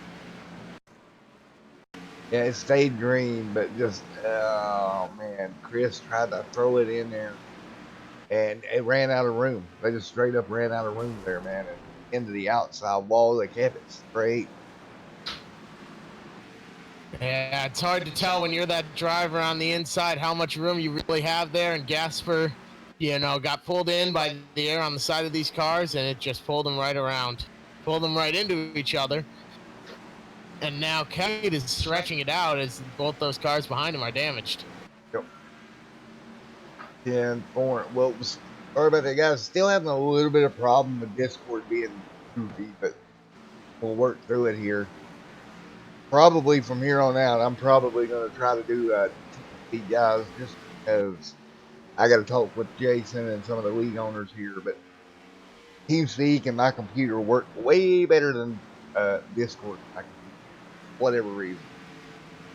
[SPEAKER 1] Yeah, it stayed green, but just, oh, man. Chris tried to throw it in there, and it ran out of room. They just straight up ran out of room there, man. And into the outside wall, they kept it straight.
[SPEAKER 2] Yeah, it's hard to tell when you're that driver on the inside how much room you really have there. And Gasper, got pulled in by the air on the side of these cars, and it just pulled them right around, pulled them right into each other. And now Kate is stretching it out as both those cars behind him are damaged.
[SPEAKER 1] Yep. 10-4. Well, sorry about that, guys. Still having a little bit of problem with Discord being goofy, but we'll work through it here. Probably from here on out, I'm probably going to try to do TP, guys, just because I got to talk with Jason and some of the league owners here. But TeamSpeak and my computer work way better than Discord. Whatever reason,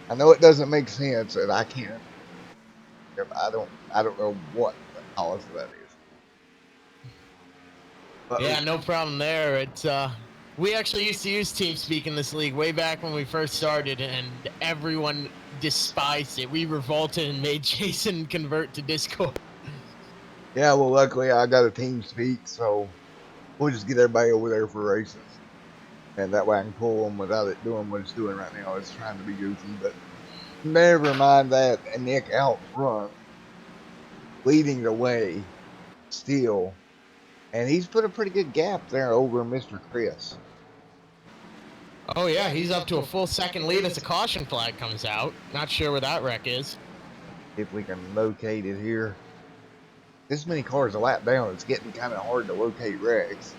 [SPEAKER 1] I know it doesn't make sense, and I can't. I don't know what the cause of that is. But
[SPEAKER 2] Yeah, no problem there. It's we actually used to use TeamSpeak in this league way back when we first started, and everyone despised it. We revolted and made Jason convert to Discord.
[SPEAKER 1] yeah, well, luckily I got a TeamSpeak, so we'll just get everybody over there for races, and that way I can pull them without it doing what it's doing right now. It's trying to be goofy, but never mind that. And Nick out front, leading the way still, and he's put a pretty good gap there over Mr. Chris.
[SPEAKER 2] Oh yeah, he's up to a full second lead as a caution flag comes out. Not sure where that wreck is.
[SPEAKER 1] If we can locate it here. This many cars a lap down, it's getting kind of hard to locate wrecks.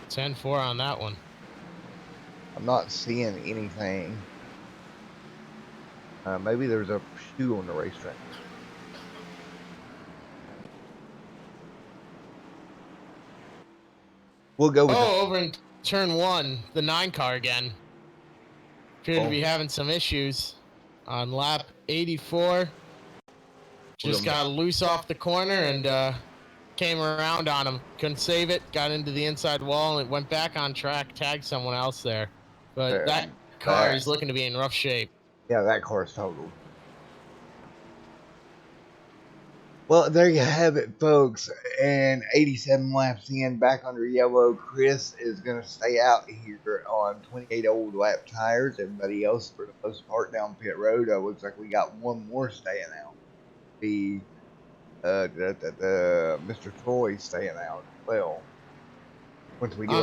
[SPEAKER 2] 10-4 on that one.
[SPEAKER 1] I'm not seeing anything. Maybe there's a shoe on the racetrack. We'll go with
[SPEAKER 2] over in turn 1, the 9 car again. Appear to be having some issues on lap 84. Just got loose off the corner and came around on him. Couldn't save it. Got into the inside wall and it went back on track. Tagged someone else there. But that car is looking to be in rough shape.
[SPEAKER 1] Yeah, that car's totaled. Well, there you have it, folks. And 87 laps in, back under yellow. Chris is going to stay out here on 28 old lap tires. Everybody else, for the most part, down pit road. Looks like we got one more staying out. Mr. Troy staying out as well. Once we get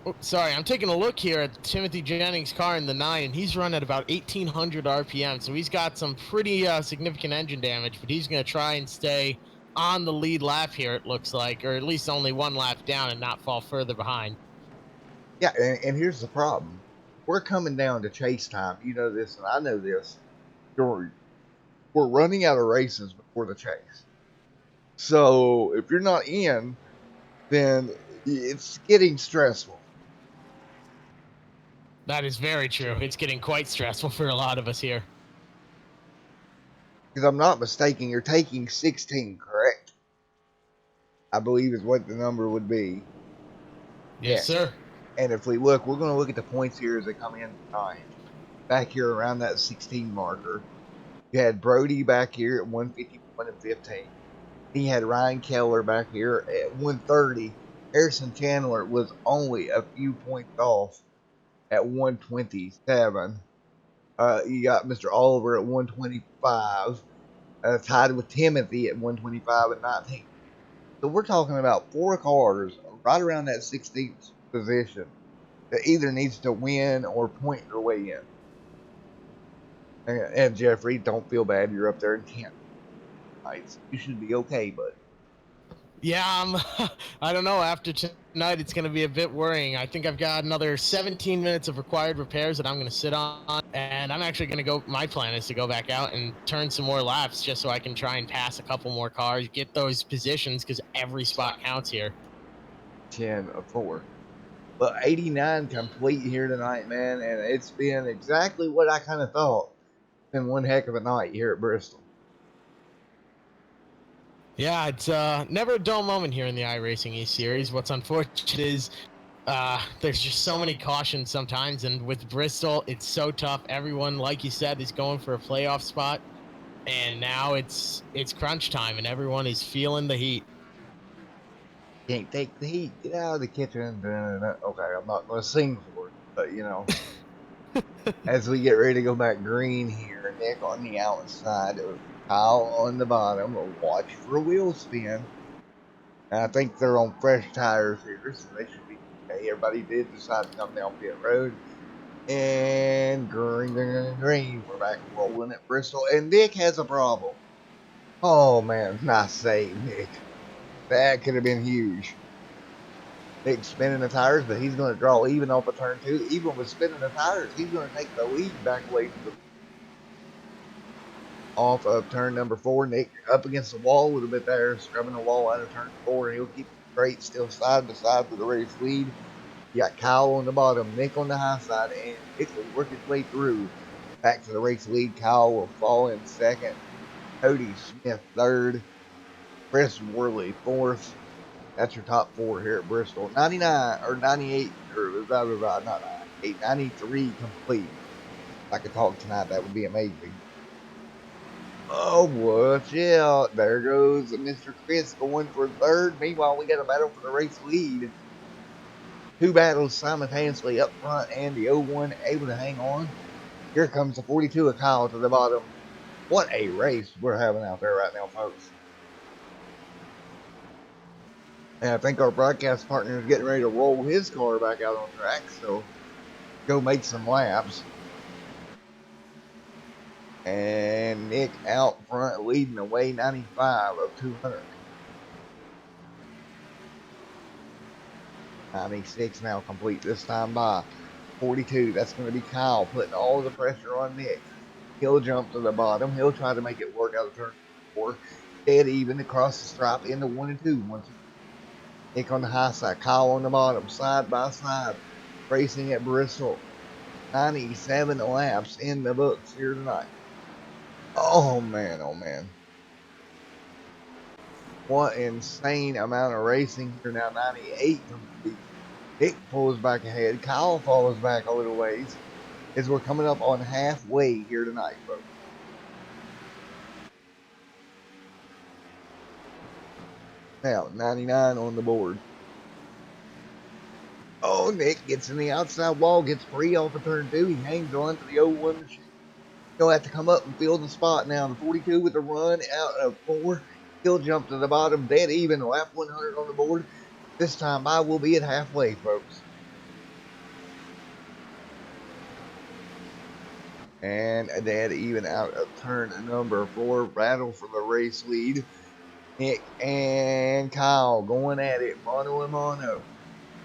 [SPEAKER 2] I'm taking a look here at Timothy Jennings' car in the 9, and he's run at about 1,800 RPM, so he's got some pretty significant engine damage, but he's going to try and stay on the lead lap here, it looks like, or at least only one lap down and not fall further behind.
[SPEAKER 1] Yeah, and here's the problem. We're coming down to chase time. You know this, and I know this. we're running out of races before the chase. So if you're not in, then it's getting stressful.
[SPEAKER 2] That is very true. It's getting quite stressful for a lot of us here.
[SPEAKER 1] Because I'm not mistaken, you're taking 16, correct? I believe is what the number would be.
[SPEAKER 2] Yes,
[SPEAKER 1] Yeah.
[SPEAKER 2] sir.
[SPEAKER 1] And if we look, we're going to look at the points here as they come in tonight. Back here around that 16 marker, you had Brody back here at 151 and 15. He had Ryan Keller back here at 130. Harrison Chandler was only a few points off at 127. You got Mr. Oliver at 125, tied with Timothy at 125 and 19. So we're talking about 4 cars right around that 16th position that either needs to win or point their way in. And Jeffrey, don't feel bad. You're up there in 10th. Right? You should be okay, but
[SPEAKER 2] Yeah, I don't know. After tonight, it's going to be a bit worrying. I think I've got another 17 minutes of required repairs that I'm going to sit on, and I'm actually going to go. My plan is to go back out and turn some more laps just so I can try and pass a couple more cars, get those positions because every spot counts here.
[SPEAKER 1] 10 of 4. But 89 complete here tonight, man, and it's been exactly what I kind of thought. It's been one heck of a night here at Bristol.
[SPEAKER 2] Yeah, it's never a dull moment here in the iRacing E Series. What's unfortunate is there's just so many cautions sometimes, and with Bristol, it's so tough. Everyone, like you said, is going for a playoff spot, and now it's crunch time, and everyone is feeling the heat.
[SPEAKER 1] Can't take the heat. Get out of the kitchen. Okay, I'm not going to sing for it, but you know, as we get ready to go back green here, Nick on the outside, Kyle on the bottom. Watch for a wheel spin. And I think they're on fresh tires here, so they should be okay. Everybody did decide to come down pit road. And green. We're back rolling at Bristol. And Nick has a problem. Oh, man. Nice save, Nick. That could have been huge. Nick's spinning the tires, but he's going to draw even off of turn 2. Even with spinning the tires, he's going to take the lead back away from the off of turn number 4. Nick up against the wall a little bit there, scrubbing the wall out of turn 4. He'll keep it straight, still side by side for the race lead. You got Kyle on the bottom, Nick on the high side, and Nick will work his way through back to the race lead. Kyle will fall in second. Cody Smith third. Chris Worley fourth. That's your top 4 here at Bristol. 99 or 98 or not 98, 93 complete. If I could talk tonight, that would be amazing. Oh, watch out. There goes Mr. Chris going for third. Meanwhile, we got a battle for the race lead. 2 battles simultaneously up front, and the 01 able to hang on. Here comes the 42 of Kyle to the bottom. What a race we're having out there right now, folks. And I think our broadcast partner is getting ready to roll his car back out on track, so go make some laps. And Nick out front leading away 95 of 200. 96 now complete this time by 42. That's going to be Kyle putting all the pressure on Nick. He'll jump to the bottom. He'll try to make it work out of turn 4. Dead even across the stripe into 1 and 2. Nick on the high side. Kyle on the bottom. Side by side. Racing at Bristol. 97 laps in the books here tonight. Oh, man. Oh, man. What insane amount of racing here now. 98 complete. Nick pulls back ahead. Kyle follows back a little ways as we're coming up on halfway here tonight, folks. Now, 99 on the board. Oh, Nick gets in the outside wall, gets free off of turn 2. He hangs on to the 01 machine. He'll have to come up and fill the spot now. The 42 with a run out of 4. He'll jump to the bottom, dead even, lap 100 on the board. This time by will be at halfway, folks. And a dead even out of turn number 4. Battle for the race lead. Nick and Kyle going at it, mono and mono.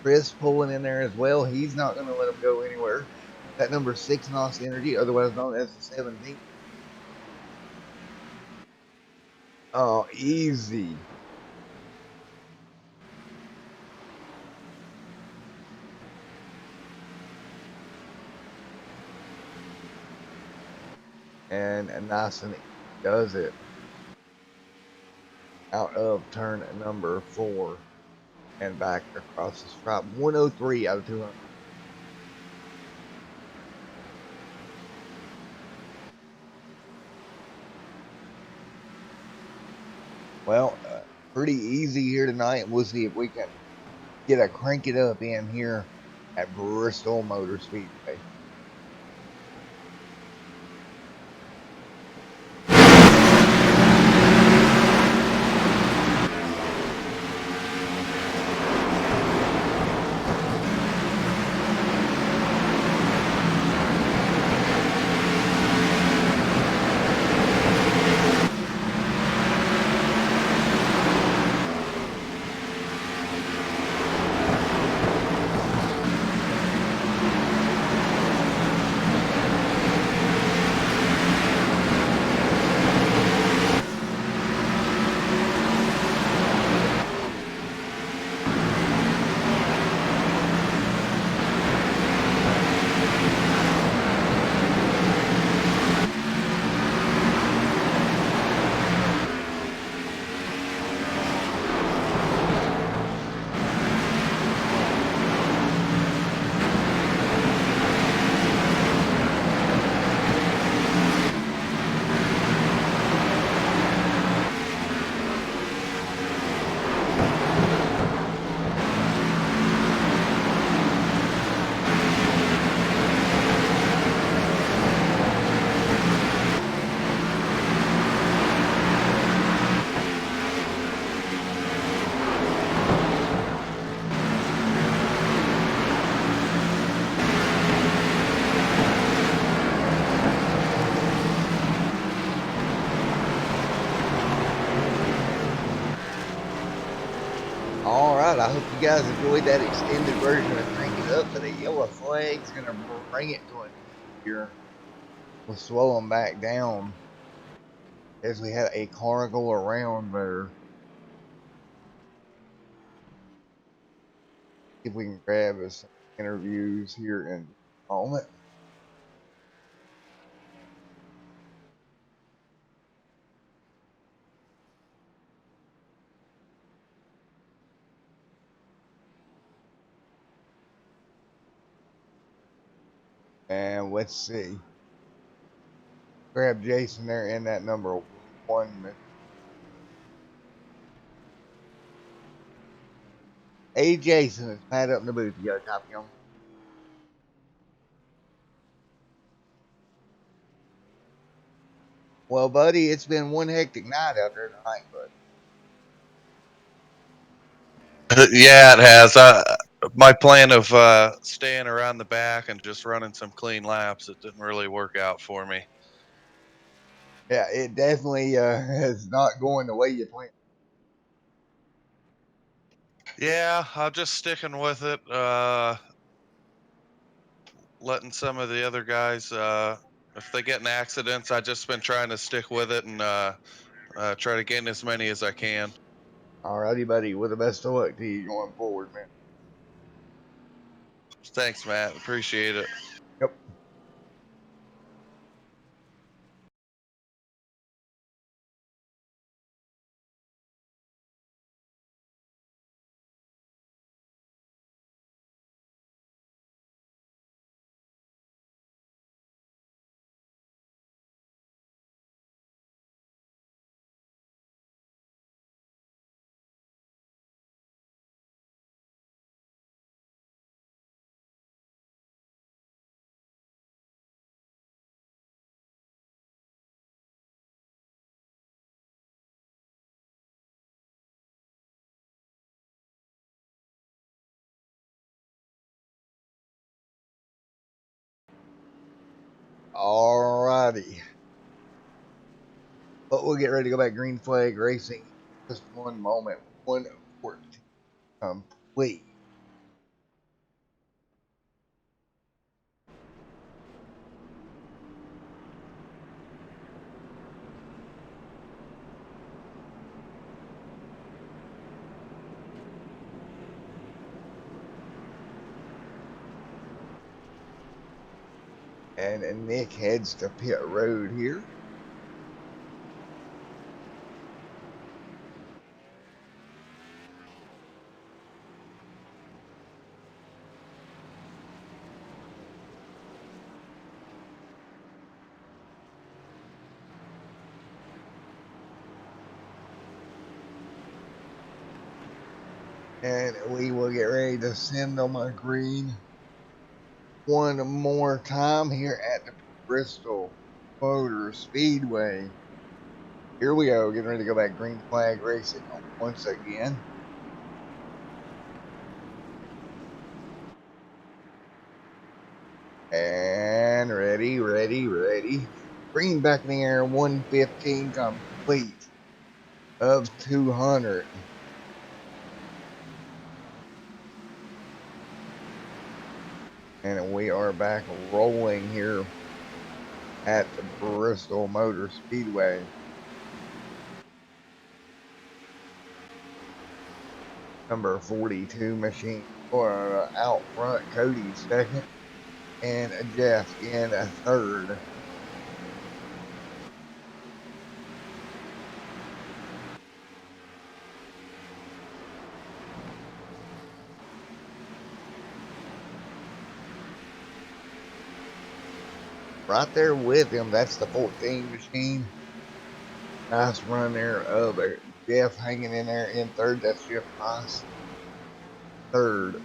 [SPEAKER 1] Chris pulling in there as well. He's not going to let him go anywhere. That number 6 NOS Energy, otherwise known as the 17th. Oh, easy. And nice and does it out of turn number 4 and back across the stripe. 103 out of 200. Well, pretty easy here tonight. We'll see if we can get a crank it up in here at Bristol Motor Speedway. All right, I hope you guys enjoyed that extended version of Crank It Up, but a yellow flag's going to bring it to an here. We'll slow them back down as we had a car go around there. See if we can grab us some interviews here in a moment. And let's see. Grab Jason there in that number 1. Hey, Jason, it's Pat up in the booth. You got a copy on? Well, buddy, it's been one hectic night out there tonight, bud.
[SPEAKER 3] Yeah, it has. My plan of staying around the back and just running some clean laps, it didn't really work out for me.
[SPEAKER 1] Yeah, it definitely is not going the way you planned.
[SPEAKER 3] Yeah, I'm just sticking with it. Letting some of the other guys, if they get in accidents, I just been trying to stick with it and try to gain as many as I can.
[SPEAKER 1] Alrighty, buddy. With the best of luck to you going forward, man.
[SPEAKER 3] Thanks, Matt. Appreciate it.
[SPEAKER 1] Yep. Alrighty. But we'll get ready to go back green flag racing. Just one moment. 114 complete. And Nick heads to pit road here. And we will get ready to send them a green one more time here at the Bristol Motor Speedway. Here we go, getting ready to go back green flag racing once again. And ready. Green back in the air, 115 complete of 200. And we are back rolling here at the Bristol Motor Speedway. Number 42 machine out front, Cody second, and Jeff in a third. Right there with him, that's the 14 machine. Nice run there of Jeff hanging in there in third. That's Jeff Price. Third.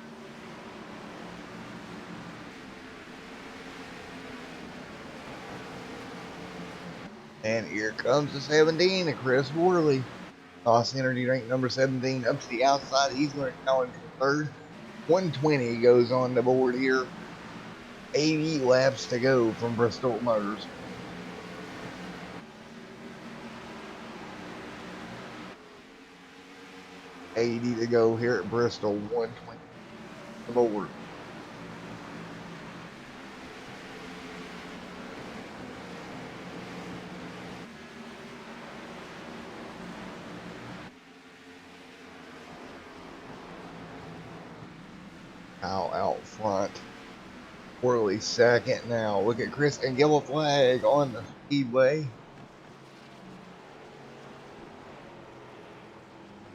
[SPEAKER 1] And here comes the 17, Chris Worley. Toss energy drink number 17 up to the outside. He's going to challenge for third. 120 goes on the board here. 80 laps to go from Bristol Motors. $80 to go here at Bristol. 120 the board. Out front. Worley second now. Look at Chris and yellow flag on the speedway.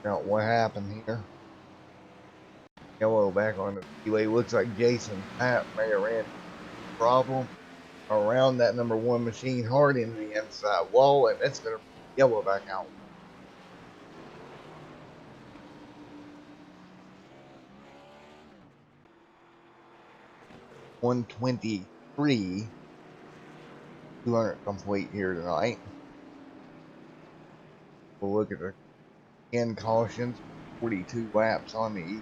[SPEAKER 1] Now what happened here? Yellow back on the speedway. Looks like Jason Papp may have ran problem around that number one machine hard into the inside wall, and that's going to yellow back out. $123, 200 complete here tonight. We'll look at the 10 cautions, 42 laps on the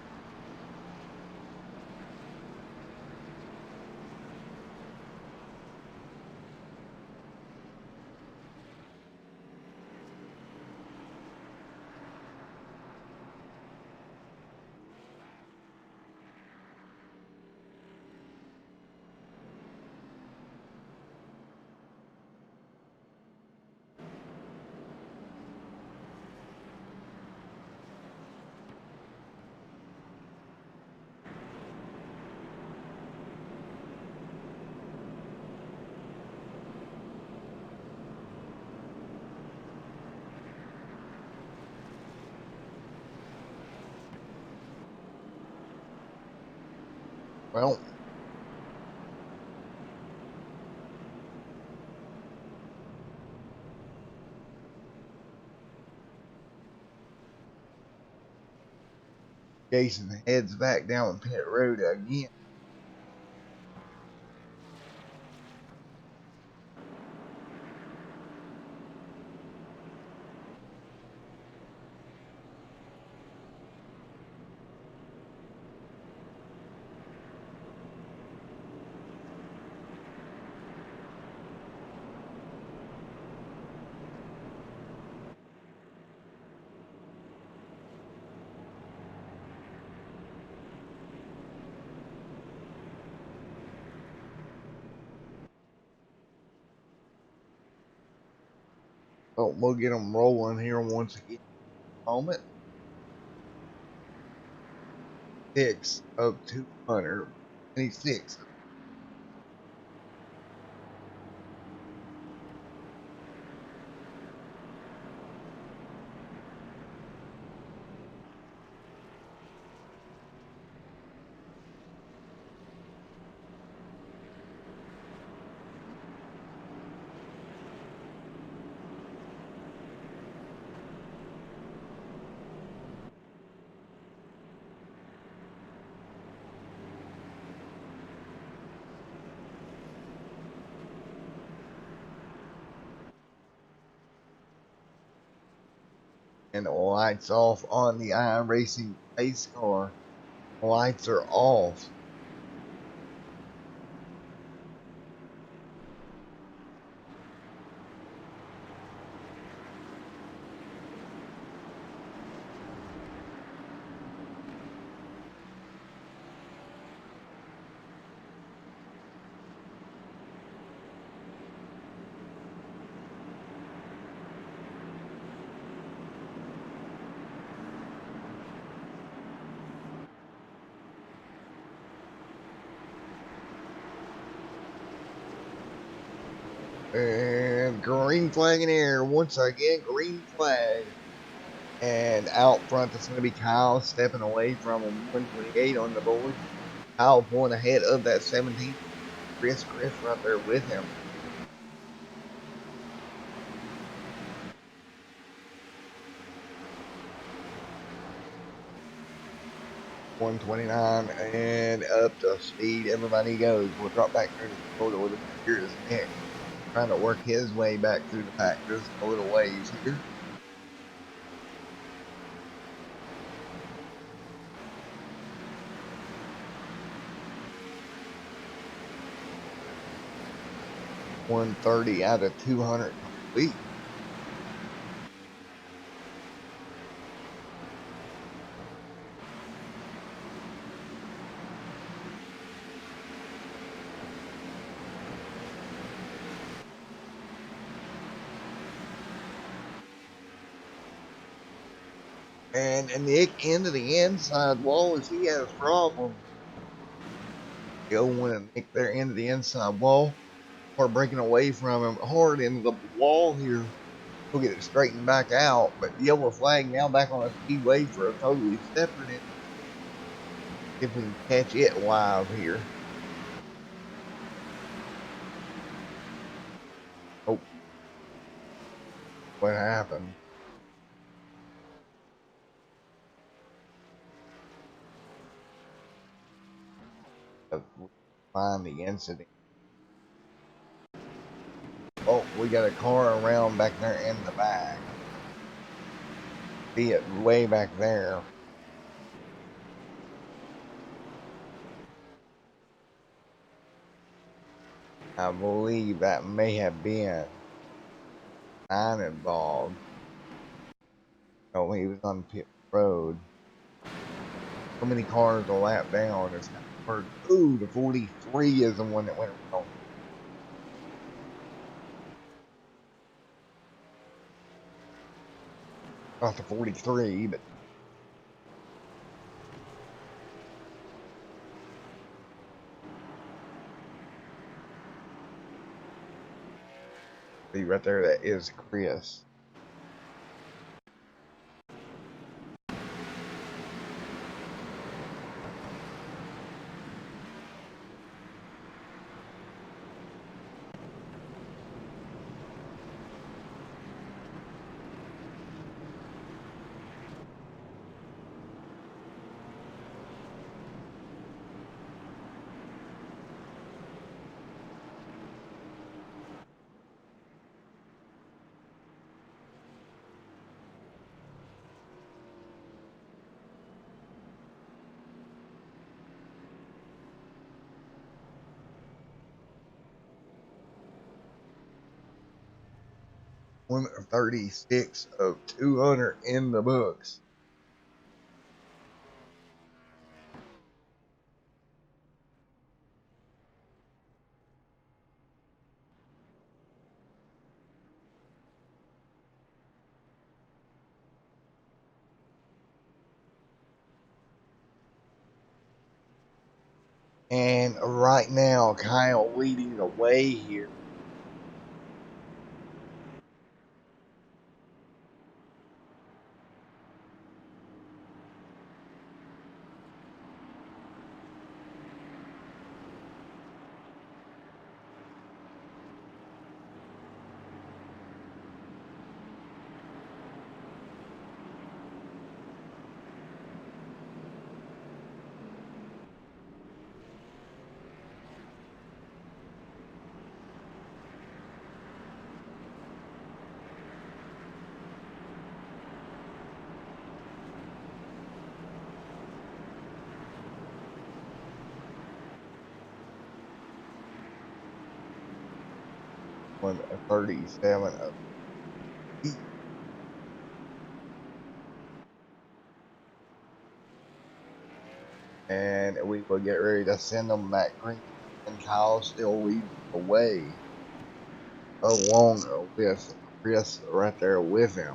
[SPEAKER 1] well, Jason heads back down pit road again. But we'll get them rolling here once again. Moment. 6 of 200. 26. And the lights off on the iRacing race car. The lights are off. And green flag in the air. Once again, green flag. And out front, that's going to be Kyle stepping away from him. 128 on the board. Kyle pulling ahead of that 17. Chris right there with him. 129 and up to speed. Everybody goes. We'll drop back there to the photo with him. Here's Nick trying to work his way back through the pack. Just a little ways here. $130 out of 200 complete. And Nick into the inside wall as he has problems. Go when Nick there into the inside wall. Or breaking away from him hard into the wall here. He'll get it straightened back out. But yellow flag now back on a speedway for a totally separate incident. If we can catch it live here. Oh, what happened? Find the incident. Oh, we got a car around back there in the back. See it way back there. I believe that may have been 9 involved. Oh, he was on pit road. So many cars a lap down. It's kind of hard. Ooh, the 43 is the one that went wrong. Not the 43, but see right there, that is Chris. One 36 of 200 in the books. And right now, Kyle leading the way here. 137 of each. And we will get ready to send them that green, and Kyle still leads the way along with Chris right there with him.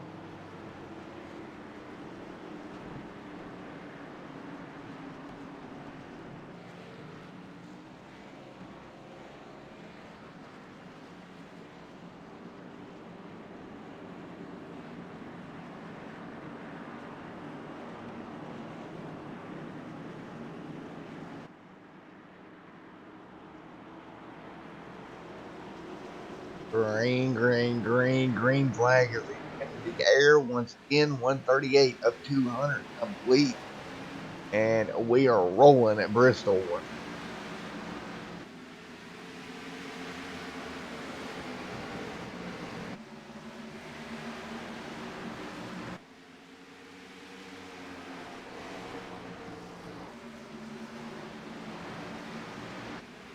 [SPEAKER 1] Green, green, green, green flag is in the air once again. 138 of 200 complete. And we are rolling at Bristol.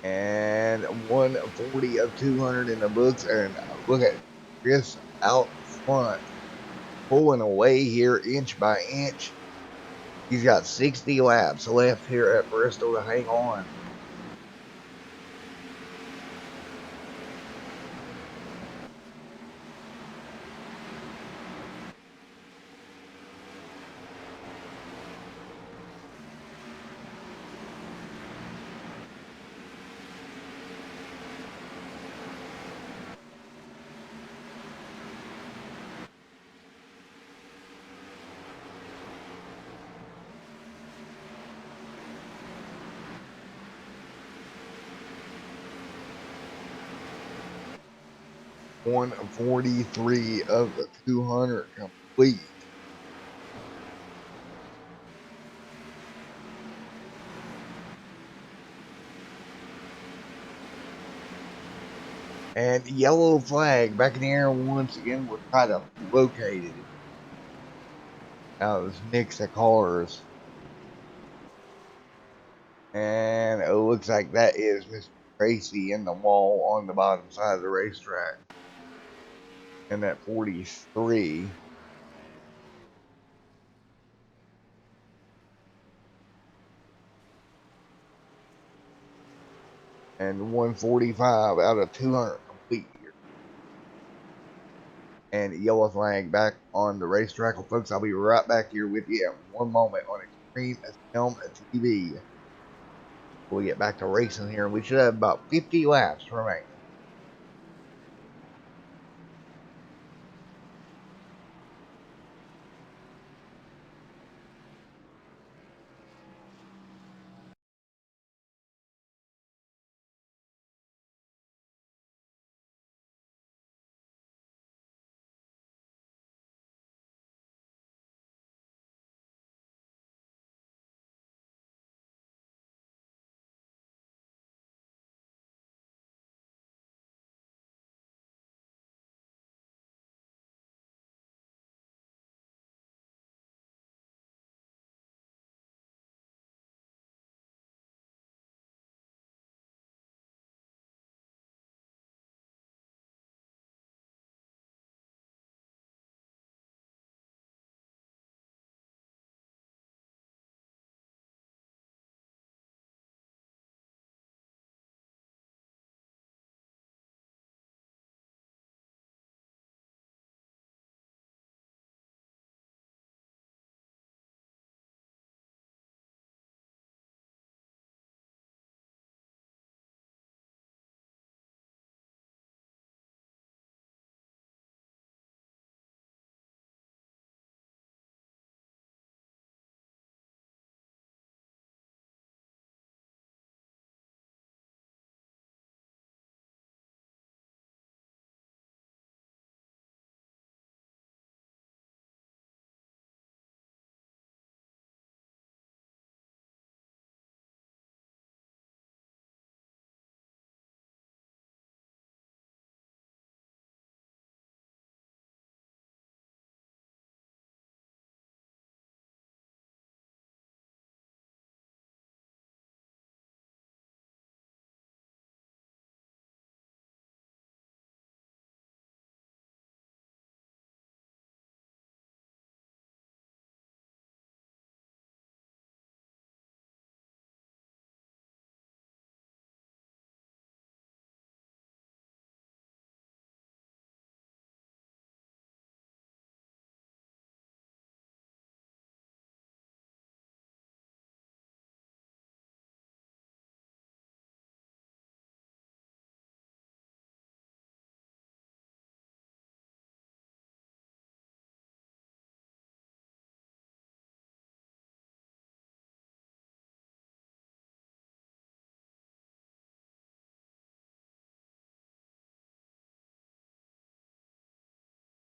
[SPEAKER 1] And 140 of 200 in the books. And look at Chris out front, pulling away here inch by inch. He's got 60 laps left here at Bristol to hang on. One 43 of the 200 complete. And yellow flag back in the air once again. We'll try to locate it. Now it's Nick's at cars. And it looks like that is Mr. Tracy in the wall on the bottom side of the racetrack. And that 43. And 145 out of 200 complete here. And yellow flag back on the racetrack. Well, folks, I'll be right back here with you in one moment on Extreme Film TV. We'll get back to racing here. We should have about 50 laps remaining.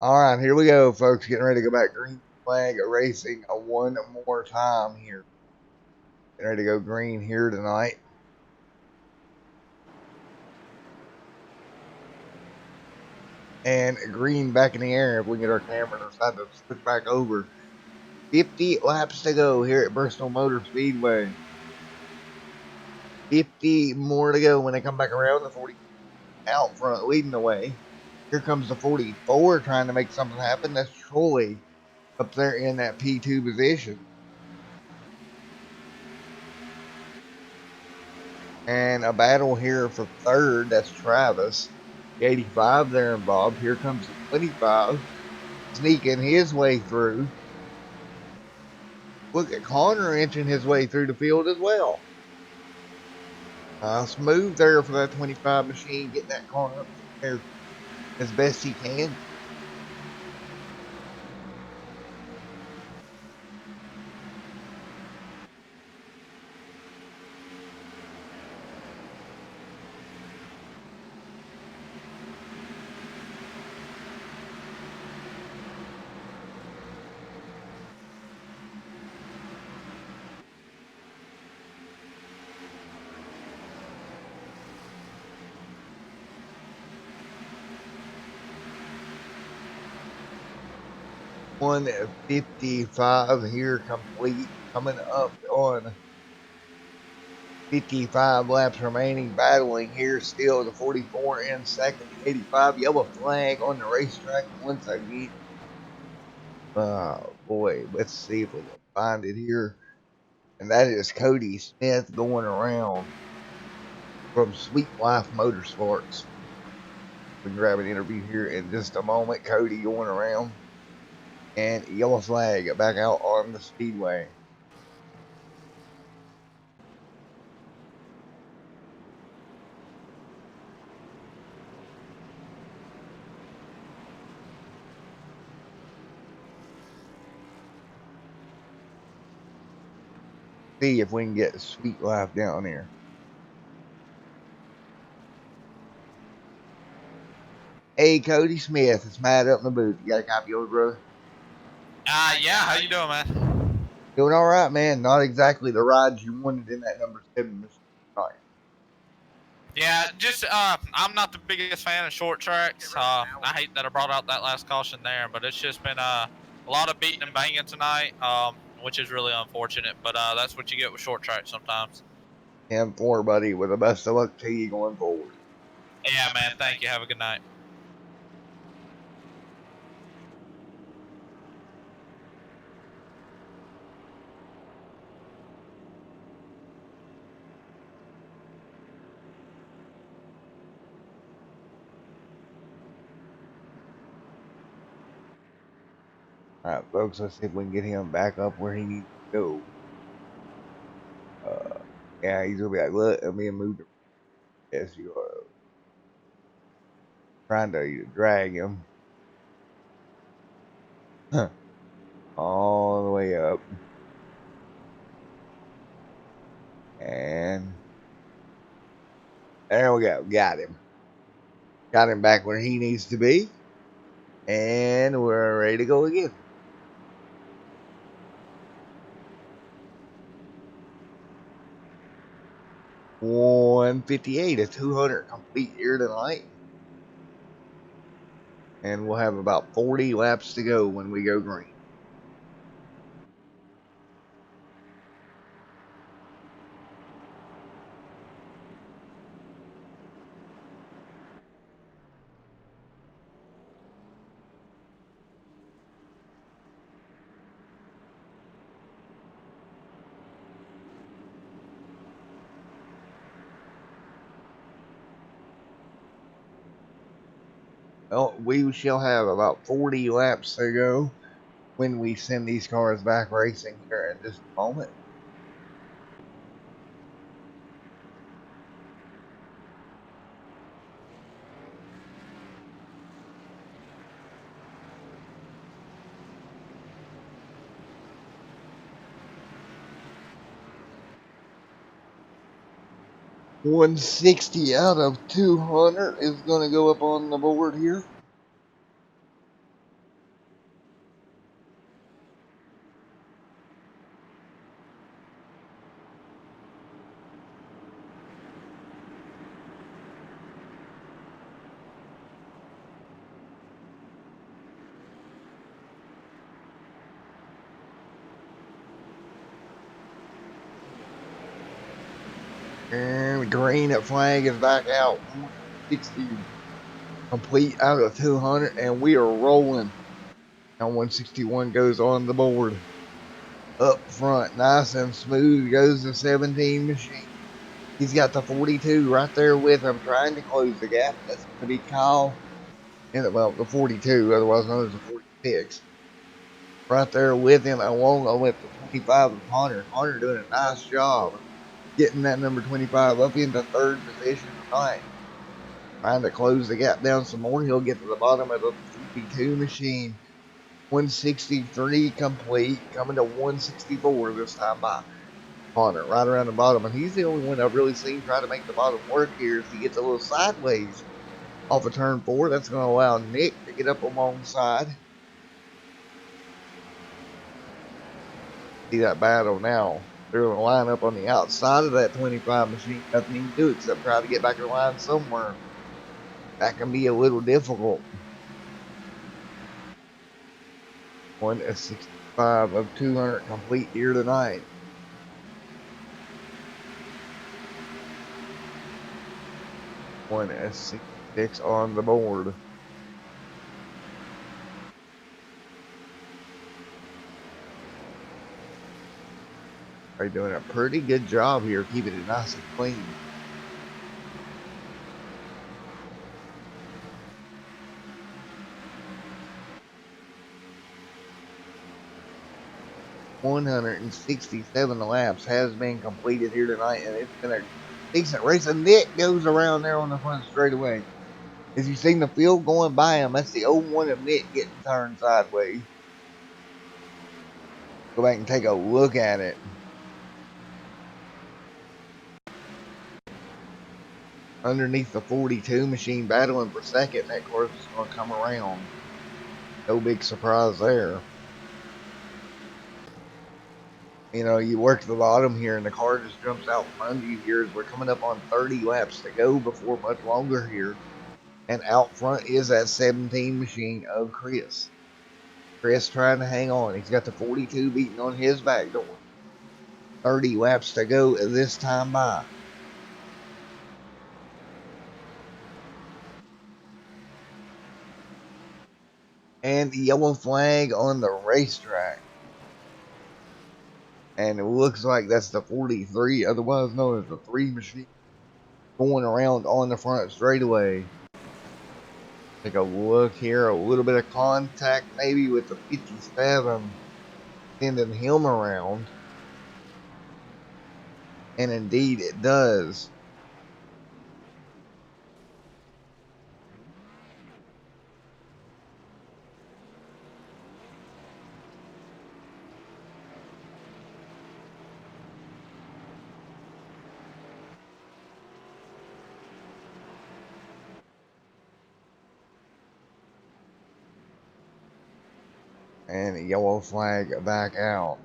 [SPEAKER 1] All right, here we go, folks. Getting ready to go back green flag racing one more time here. Getting ready to go green here tonight. And green back in the air if we get our camera and decide to switch back over. 50 laps to go here at Bristol Motor Speedway. 50 more to go when they come back around. The 40 out front leading the way. Here comes the 44 trying to make something happen. That's Troy up there in that P2 position. And a battle here for third. That's Travis. The 85 there involved. Here comes the 25 sneaking his way through. Look at Connor inching his way through the field as well. Smooth there for that 25 machine, getting that car up there as best he can. One 55 here complete, coming up on 55 laps remaining, battling here still the 44 in second, the 85 yellow flag on the racetrack once again. Oh boy, let's see if we can find it here. And that is Cody Smith going around from Sweet Life Motorsports. We can grab an interview here in just a moment. Cody going around. And yellow flag back out on the speedway. See if we can get Sweet Life down here. Hey, Cody Smith, it's Matt up in the booth. You got a copy of it, brother?
[SPEAKER 4] Yeah. How you doing, man?
[SPEAKER 1] Doing all right, man. Not exactly the rides you wanted in that number 7 machine tonight.
[SPEAKER 4] Yeah, just I'm not the biggest fan of short tracks. I hate that I brought out that last caution there, but it's just been a lot of beating and banging tonight, which is really unfortunate. But that's what you get with short tracks sometimes.
[SPEAKER 1] 10-4, buddy, with the best of luck to you going forward.
[SPEAKER 4] Yeah, man. Thank you. Have a good night.
[SPEAKER 1] All right, folks, let's see if we can get him back up where he needs to go. Yeah, he's gonna be like, look, I'm being moved. Yes, you are trying to drag him all the way up. And there we go. Got him. Got him back where he needs to be. And we're ready to go again. 158, a 200 complete here tonight. And we'll have about 40 laps to go when we go green. Well, we shall have about 40 laps to go when we send these cars back racing here in just a moment. $160 out of 200 is going to go up on the board here. And green flag is back out. 160 complete out of 200, and we are rolling. Now 161 goes on the board. Up front, nice and smooth, goes the 17 machine. He's got the 42 right there with him, trying to close the gap. That's going to be Kyle. And, well, the 42, otherwise known as the 46. Right there with him, along with the 25 of Hunter. Hunter doing a nice job getting that number 25 up into third position tonight. Trying to close the gap down some more. He'll get to the bottom of the 42 machine. 163 complete, coming to 164 this time by Hunter, right around the bottom. And he's the only one I've really seen try to make the bottom work here as he gets a little sideways off of turn 4. That's going to allow Nick to get up alongside. See that battle now. They're going to line up on the outside of that 25 machine. Nothing he can do except try to get back in line somewhere. That can be a little difficult. 165 of 200 complete here tonight. 166 on the board. Are doing a pretty good job here, keeping it nice and clean. $167 laps has been completed here tonight, and it's been a decent race. And Nick goes around there on the front straightaway. As you've seen the field going by him, that's the 0-1 of Nick getting turned sideways. Go back and take a look at it. Underneath the 42 machine, battling for second. That course is going to come around. No big surprise there. You know, you work to the bottom here, and the car just jumps out from under you here as we're coming up on 30 laps to go before much longer here. And out front is that 17 machine of Chris. Chris trying to hang on. He's got the 42 beating on his back door. 30 laps to go at this time by. And the yellow flag on the racetrack. And it looks like that's the 43, otherwise known as the 3 machine, going around on the front straightaway. Take a look here, a little bit of contact maybe with the 57, sending him around. And indeed it does. And a yellow flag back out.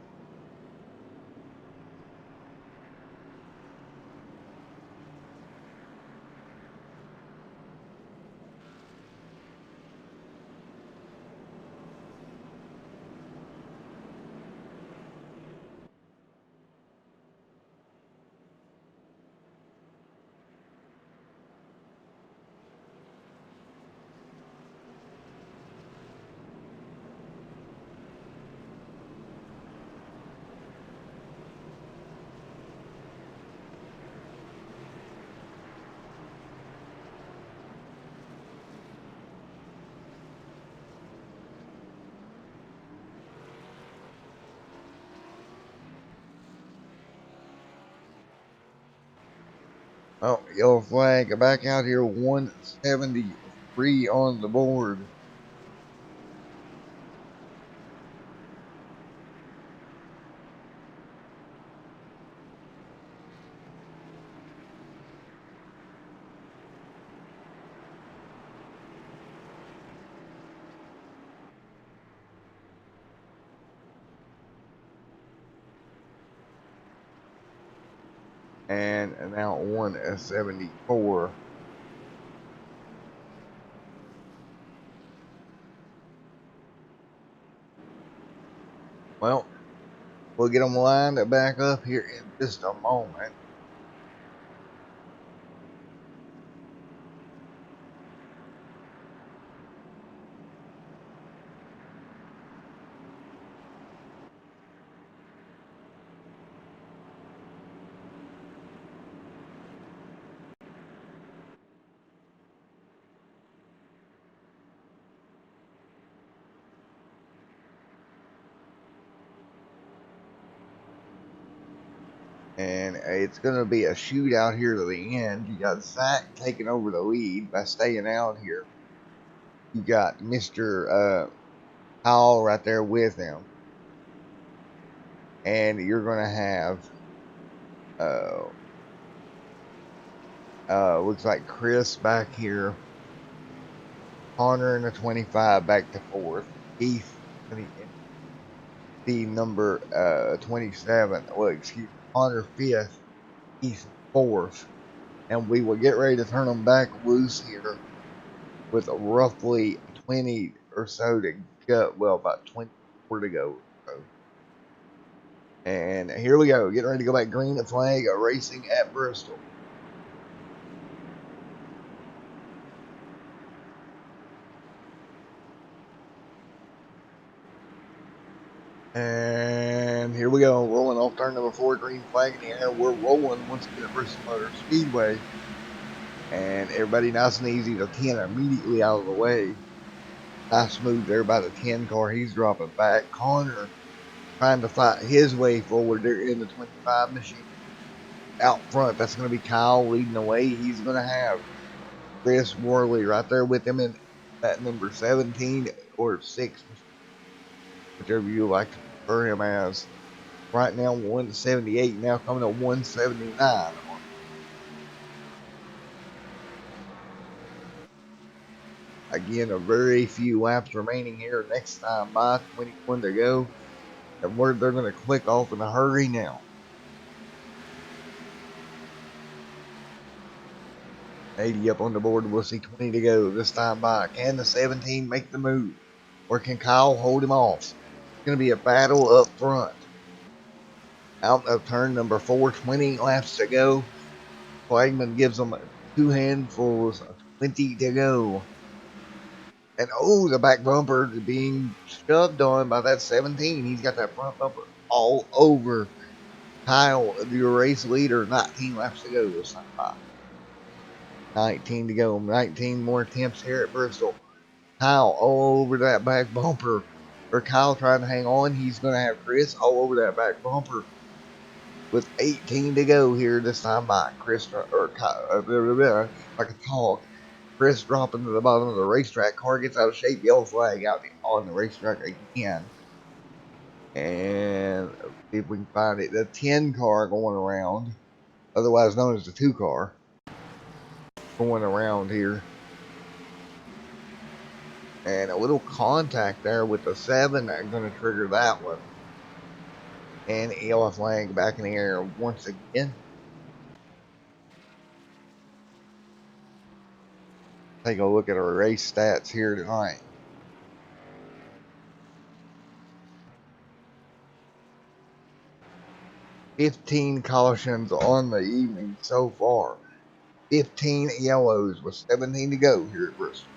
[SPEAKER 1] Oh, yellow flag back out here. 173 on the board. And now 174. Well, we'll get them lined back up here in just a moment. And it's going to be a shootout here to the end. You got Zach taking over the lead by staying out here. You got Mr. Hall right there with him. And you're going to have, looks like Chris back here. Connor in the 25 back to fourth. Keith in the number 27. Well, excuse me, Connor fifth. Keith fourth. And we will get ready to turn them back loose here with roughly 20 or so to go. Well, about 24 to go. So. And here we go. Getting ready to go back green at flag, racing at Bristol. And here we go. Rolling off turn number 4, green flag in the air. We're rolling once again at Bristol Motor Speedway. And everybody nice and easy. The 10 immediately out of the way. Nice move there by the 10 car. He's dropping back. Connor trying to fight his way forward there in the 25 machine. Out front, that's going to be Kyle leading the way. He's going to have Chris Worley right there with him in that number 17 or 6, whichever you like to prefer him as. Right now, 178, now coming to 179. Again, a very few laps remaining here. Next time by 21 to go. And they're going to click off in a hurry now. 80 up on the board. We'll see 20 to go this time by. Can the 17 make the move? Or can Kyle hold him off? It's going to be a battle up front. Out of turn number 4, 20 laps to go. Flagman gives them 2 handfuls, 20 to go. And oh, the back bumper being shoved on by that 17. He's got that front bumper all over Kyle, the race leader. 19 laps to go this time by. 19 to go. 19 more attempts here at Bristol. Kyle all over that back bumper. Or Kyle trying to hang on. He's going to have Chris all over that back bumper. With 18 to go here this time by. Chris, or Kyle, I can talk. Chris dropping to the bottom of the racetrack. Car gets out of shape. Yellow flag out on the racetrack again. And see if we can find it. The 10 car going around. Otherwise known as the 2 car. Going around here. And a little contact there with the 7. I'm going to trigger that one. And yellow flag back in the air once again. Take a look at our race stats here tonight. $15 cautions on the evening so far. 15 yellows with 17 to go here at Bristol.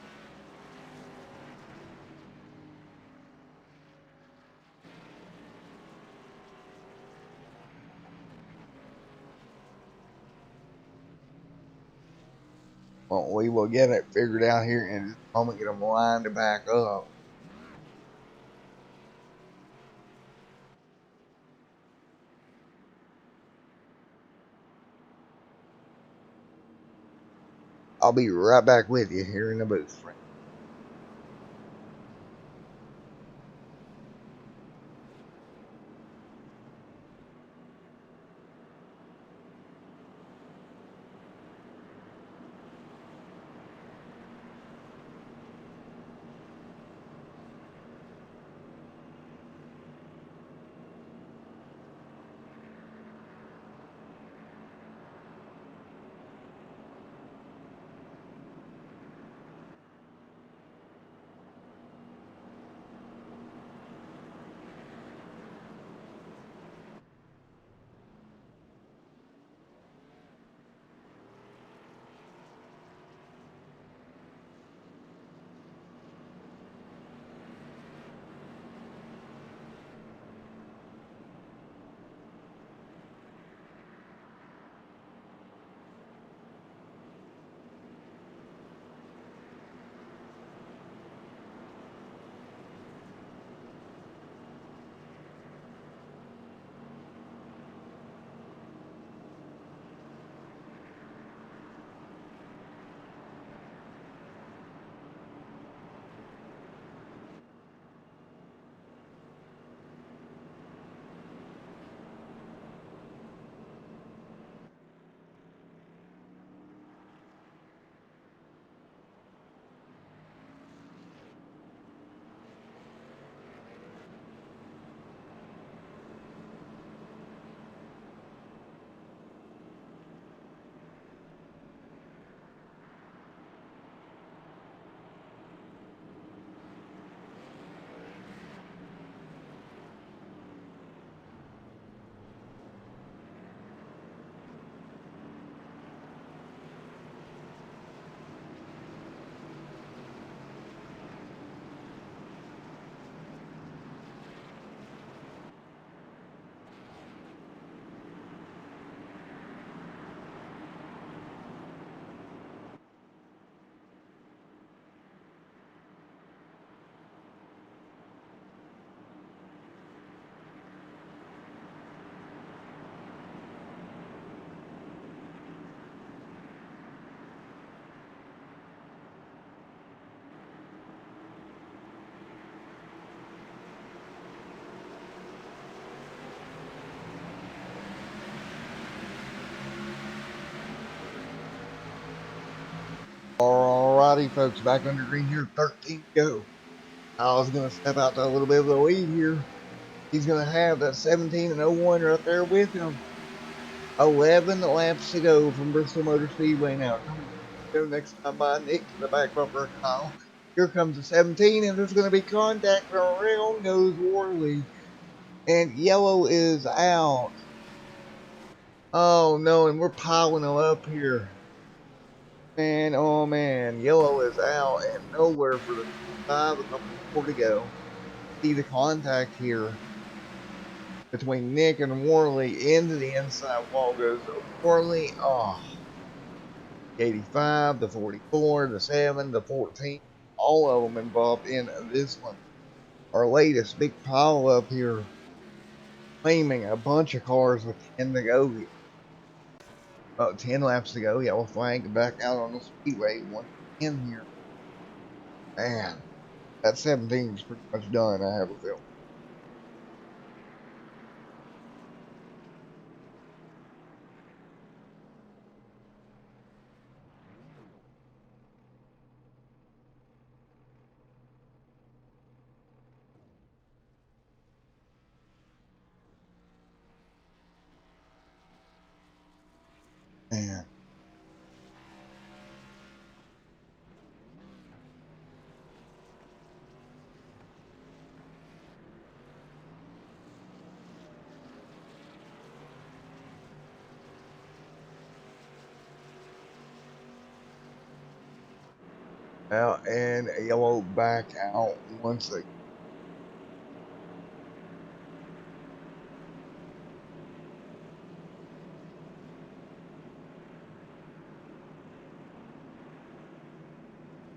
[SPEAKER 1] Well, we will get it figured out here in just a moment. Get them lined back up. I'll be right back with you here in the booth. Alrighty, folks, back under green here, 13 to go. Kyle's going to step out to a little bit of the lead here. He's going to have that 17 and 01 right there with him. 11 laps to go from Bristol Motor Speedway now. Coming to next time by Nick to the back bumper of Kyle. Here comes the 17, and there's going to be contact. Around goes Worley. And yellow is out. Oh no, and we're piling them up here. Man, oh man, yellow is out and nowhere for the 5, a couple more to go. See the contact here between Nick and Worley into the inside wall goes Worley. Oh, 85, the 44, the 7, the 14, all of them involved in this one. Our latest big pile up here, claiming a bunch of cars with 10 to go here. 10 laps to go. Yellow flag back out on the speedway once again here. Man, that 17 is pretty much done, I have a feeling. Man. Well, and yellow back out once again.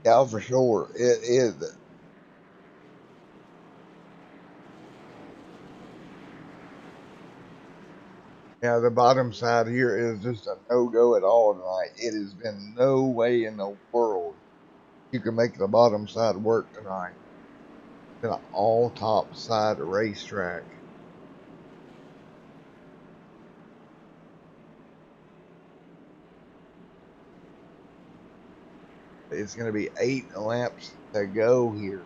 [SPEAKER 1] Yeah, for sure. It is. Yeah, the bottom side here is just a no-go at all tonight. It has been no way in the world you can make the bottom side work tonight. It's been an all-top side racetrack. It's going to be 8 laps to go here.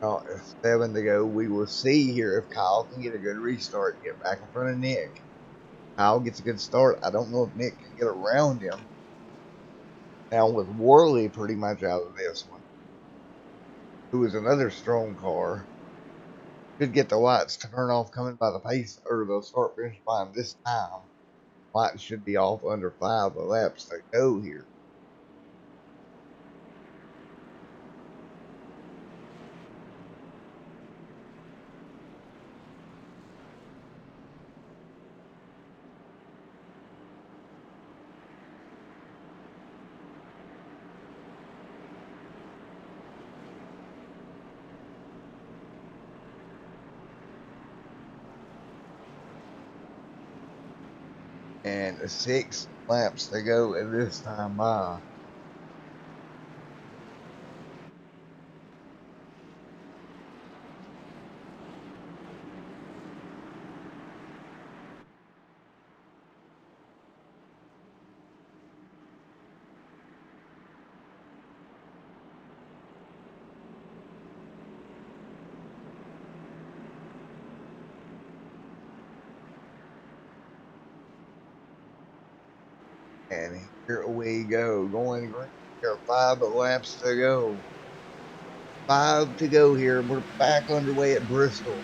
[SPEAKER 1] Oh, 7 to go. We will see here if Kyle can get a good restart and get back in front of Nick. Kyle gets a good start. I don't know if Nick can get around him. Now with Worley pretty much out of this one, who is another strong car, should get the lights to turn off coming by the pace or the start finish line this time. Lights should be off under 5 laps to go here. And 6 laps to go at this time by. And here we go, going green. There are 5 laps to go. 5 to go here. We're back underway at Bristol.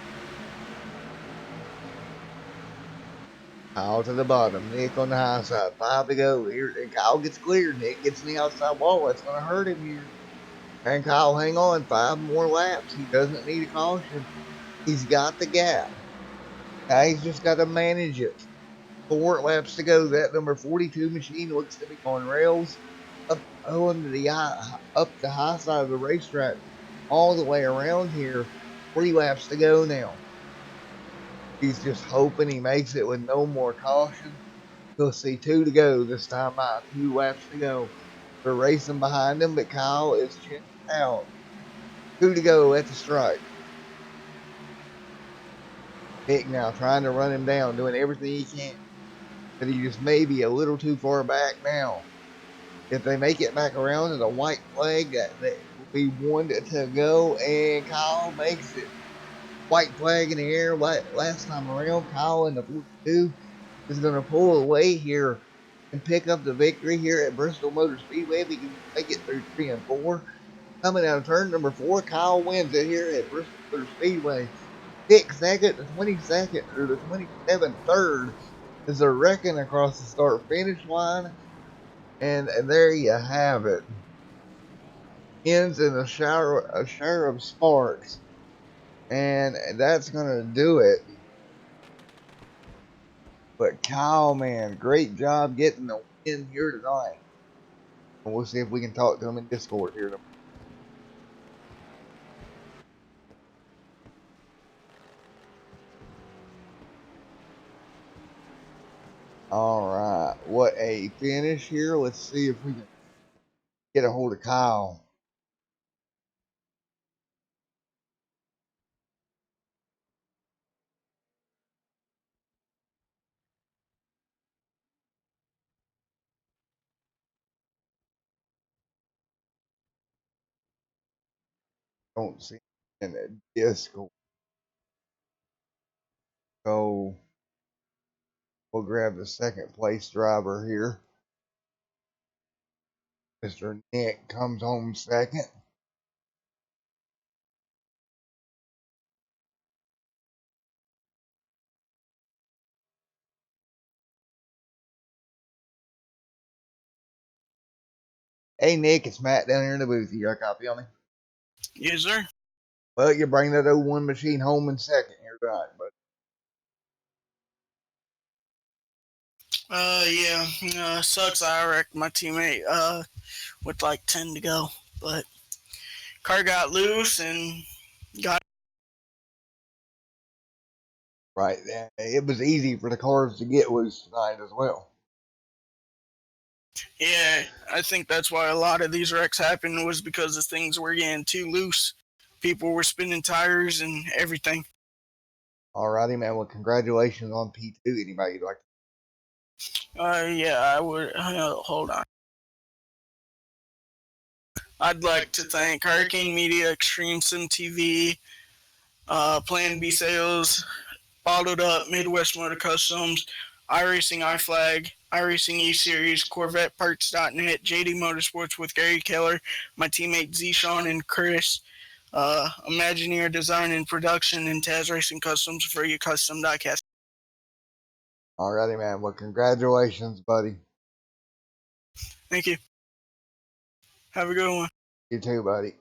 [SPEAKER 1] Kyle to the bottom. Nick on the high side. 5 to go. Here, and Kyle gets cleared. Nick gets in the outside wall. That's going to hurt him here. And Kyle, hang on. 5 more laps. He doesn't need a caution. He's got the gap. Now he's just got to manage it. 4 laps to go. That number 42 machine looks to be on rails. Up on the high side of the racetrack, all the way around here. 3 laps to go now. He's just hoping he makes it with no more caution. We'll see 2 to go this time out. 2 laps to go. We're racing behind him, but Kyle is checked out. 2 to go at the strike. Nick now trying to run him down, doing everything he can. but he just may be a little too far back now. If they make it back around to the white flag, that will be one to go, and Kyle makes it. White flag in the air last time around. Kyle in the 42 is going to pull away here and pick up the victory here at Bristol Motor Speedway if he can make it through 3 and 4. Coming out of turn number 4, Kyle wins it here at Bristol Motor Speedway. Pick second, the 22nd, or the 27th, third is a wrecking across the start finish line. And there you have it. Ends in a shower of sparks. And that's going to do it. But Kyle, man, great job getting the win here tonight. And we'll see if we can talk to him in Discord here. All right, what a finish here. Let's see if we can get a hold of Kyle. Don't see him in the Discord. So we'll grab the second place driver here. Mr. Nick comes home second. Hey, Nick, it's Matt down here in the booth. You got a copy on me?
[SPEAKER 5] Yes, sir.
[SPEAKER 1] Well, you bring that 01 machine home in second here tonight, but
[SPEAKER 5] Yeah. Sucks. I wrecked my teammate. With like 10 to go, but car got loose and got.
[SPEAKER 1] right, it was easy for the cars to get loose tonight as well.
[SPEAKER 5] Yeah, I think that's why a lot of these wrecks happened was because the things were getting too loose. People were spinning tires and everything.
[SPEAKER 1] Alrighty, man. Well, congratulations on P2. Anybody you'd like
[SPEAKER 5] Yeah, I would. Hold on. I'd like to thank Hurricane Media, Extreme Sim TV, Plan B Sales, Bottled Up, Midwest Motor Customs, iRacing iFlag, iRacing E-Series, CorvetteParts.net, JD Motorsports with Gary Keller, my teammates Zeshawn and Chris, Imagineer Design and Production, and Taz Racing Customs for your custom diecast.
[SPEAKER 1] Alrighty, man. Well, congratulations, buddy.
[SPEAKER 5] Thank you. Have a good one.
[SPEAKER 1] You too, buddy.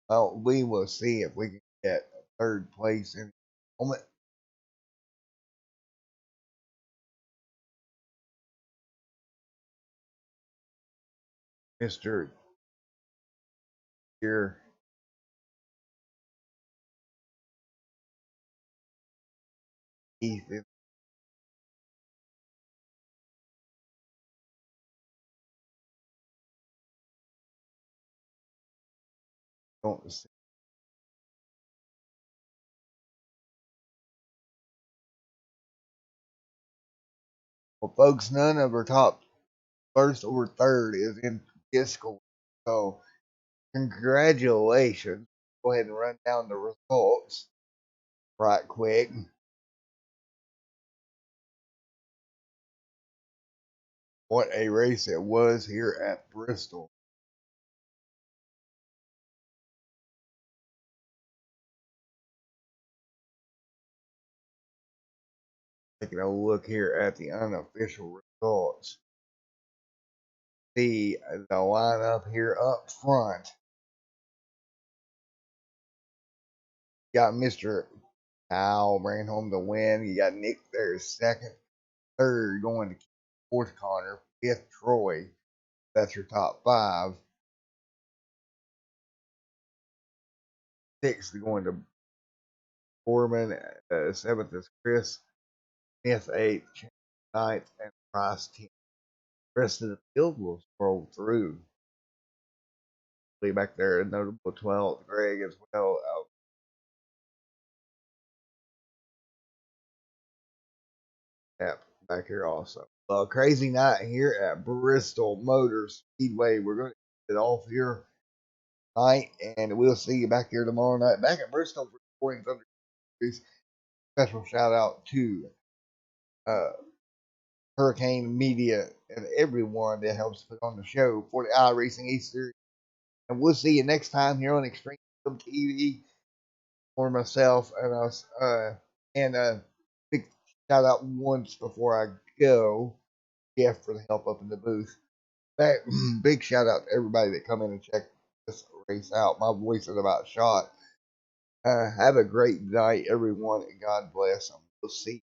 [SPEAKER 1] Well, we will see if we can get third place in a moment. Mr. Here. Ethan. Don't see. Well, folks, none of our top first or third is in Discord. So, congratulations. Go ahead and run down the results right quick. What a race it was here at Bristol. Taking a look here at the unofficial results. See the lineup here up front. You got Mr. Kyle ran home to win. You got Nick there second. Third going to fourth Connor. Fifth Troy. That's your top five. Sixth going to Foreman. Seventh is Chris. Smith eighth. Ninth and Price 10th. The rest of the field will scroll through. Back there, notable 12th, Greg as well. back here also. Crazy night here at Bristol Motor Speedway. We're going to get it off here tonight, and we'll see you back here tomorrow night. Back at Bristol for Sporting Thunder Series. Special shout out to uh, Hurricane Media and everyone that helps put on the show for the iRacing East Series. And we'll see you next time here on Extreme TV. For myself and us, and big shout out once before I go, Jeff, for the help up in the booth. Big shout out to everybody that come in and check this race out. My voice is about shot. Have a great night, everyone, and God bless. And we'll see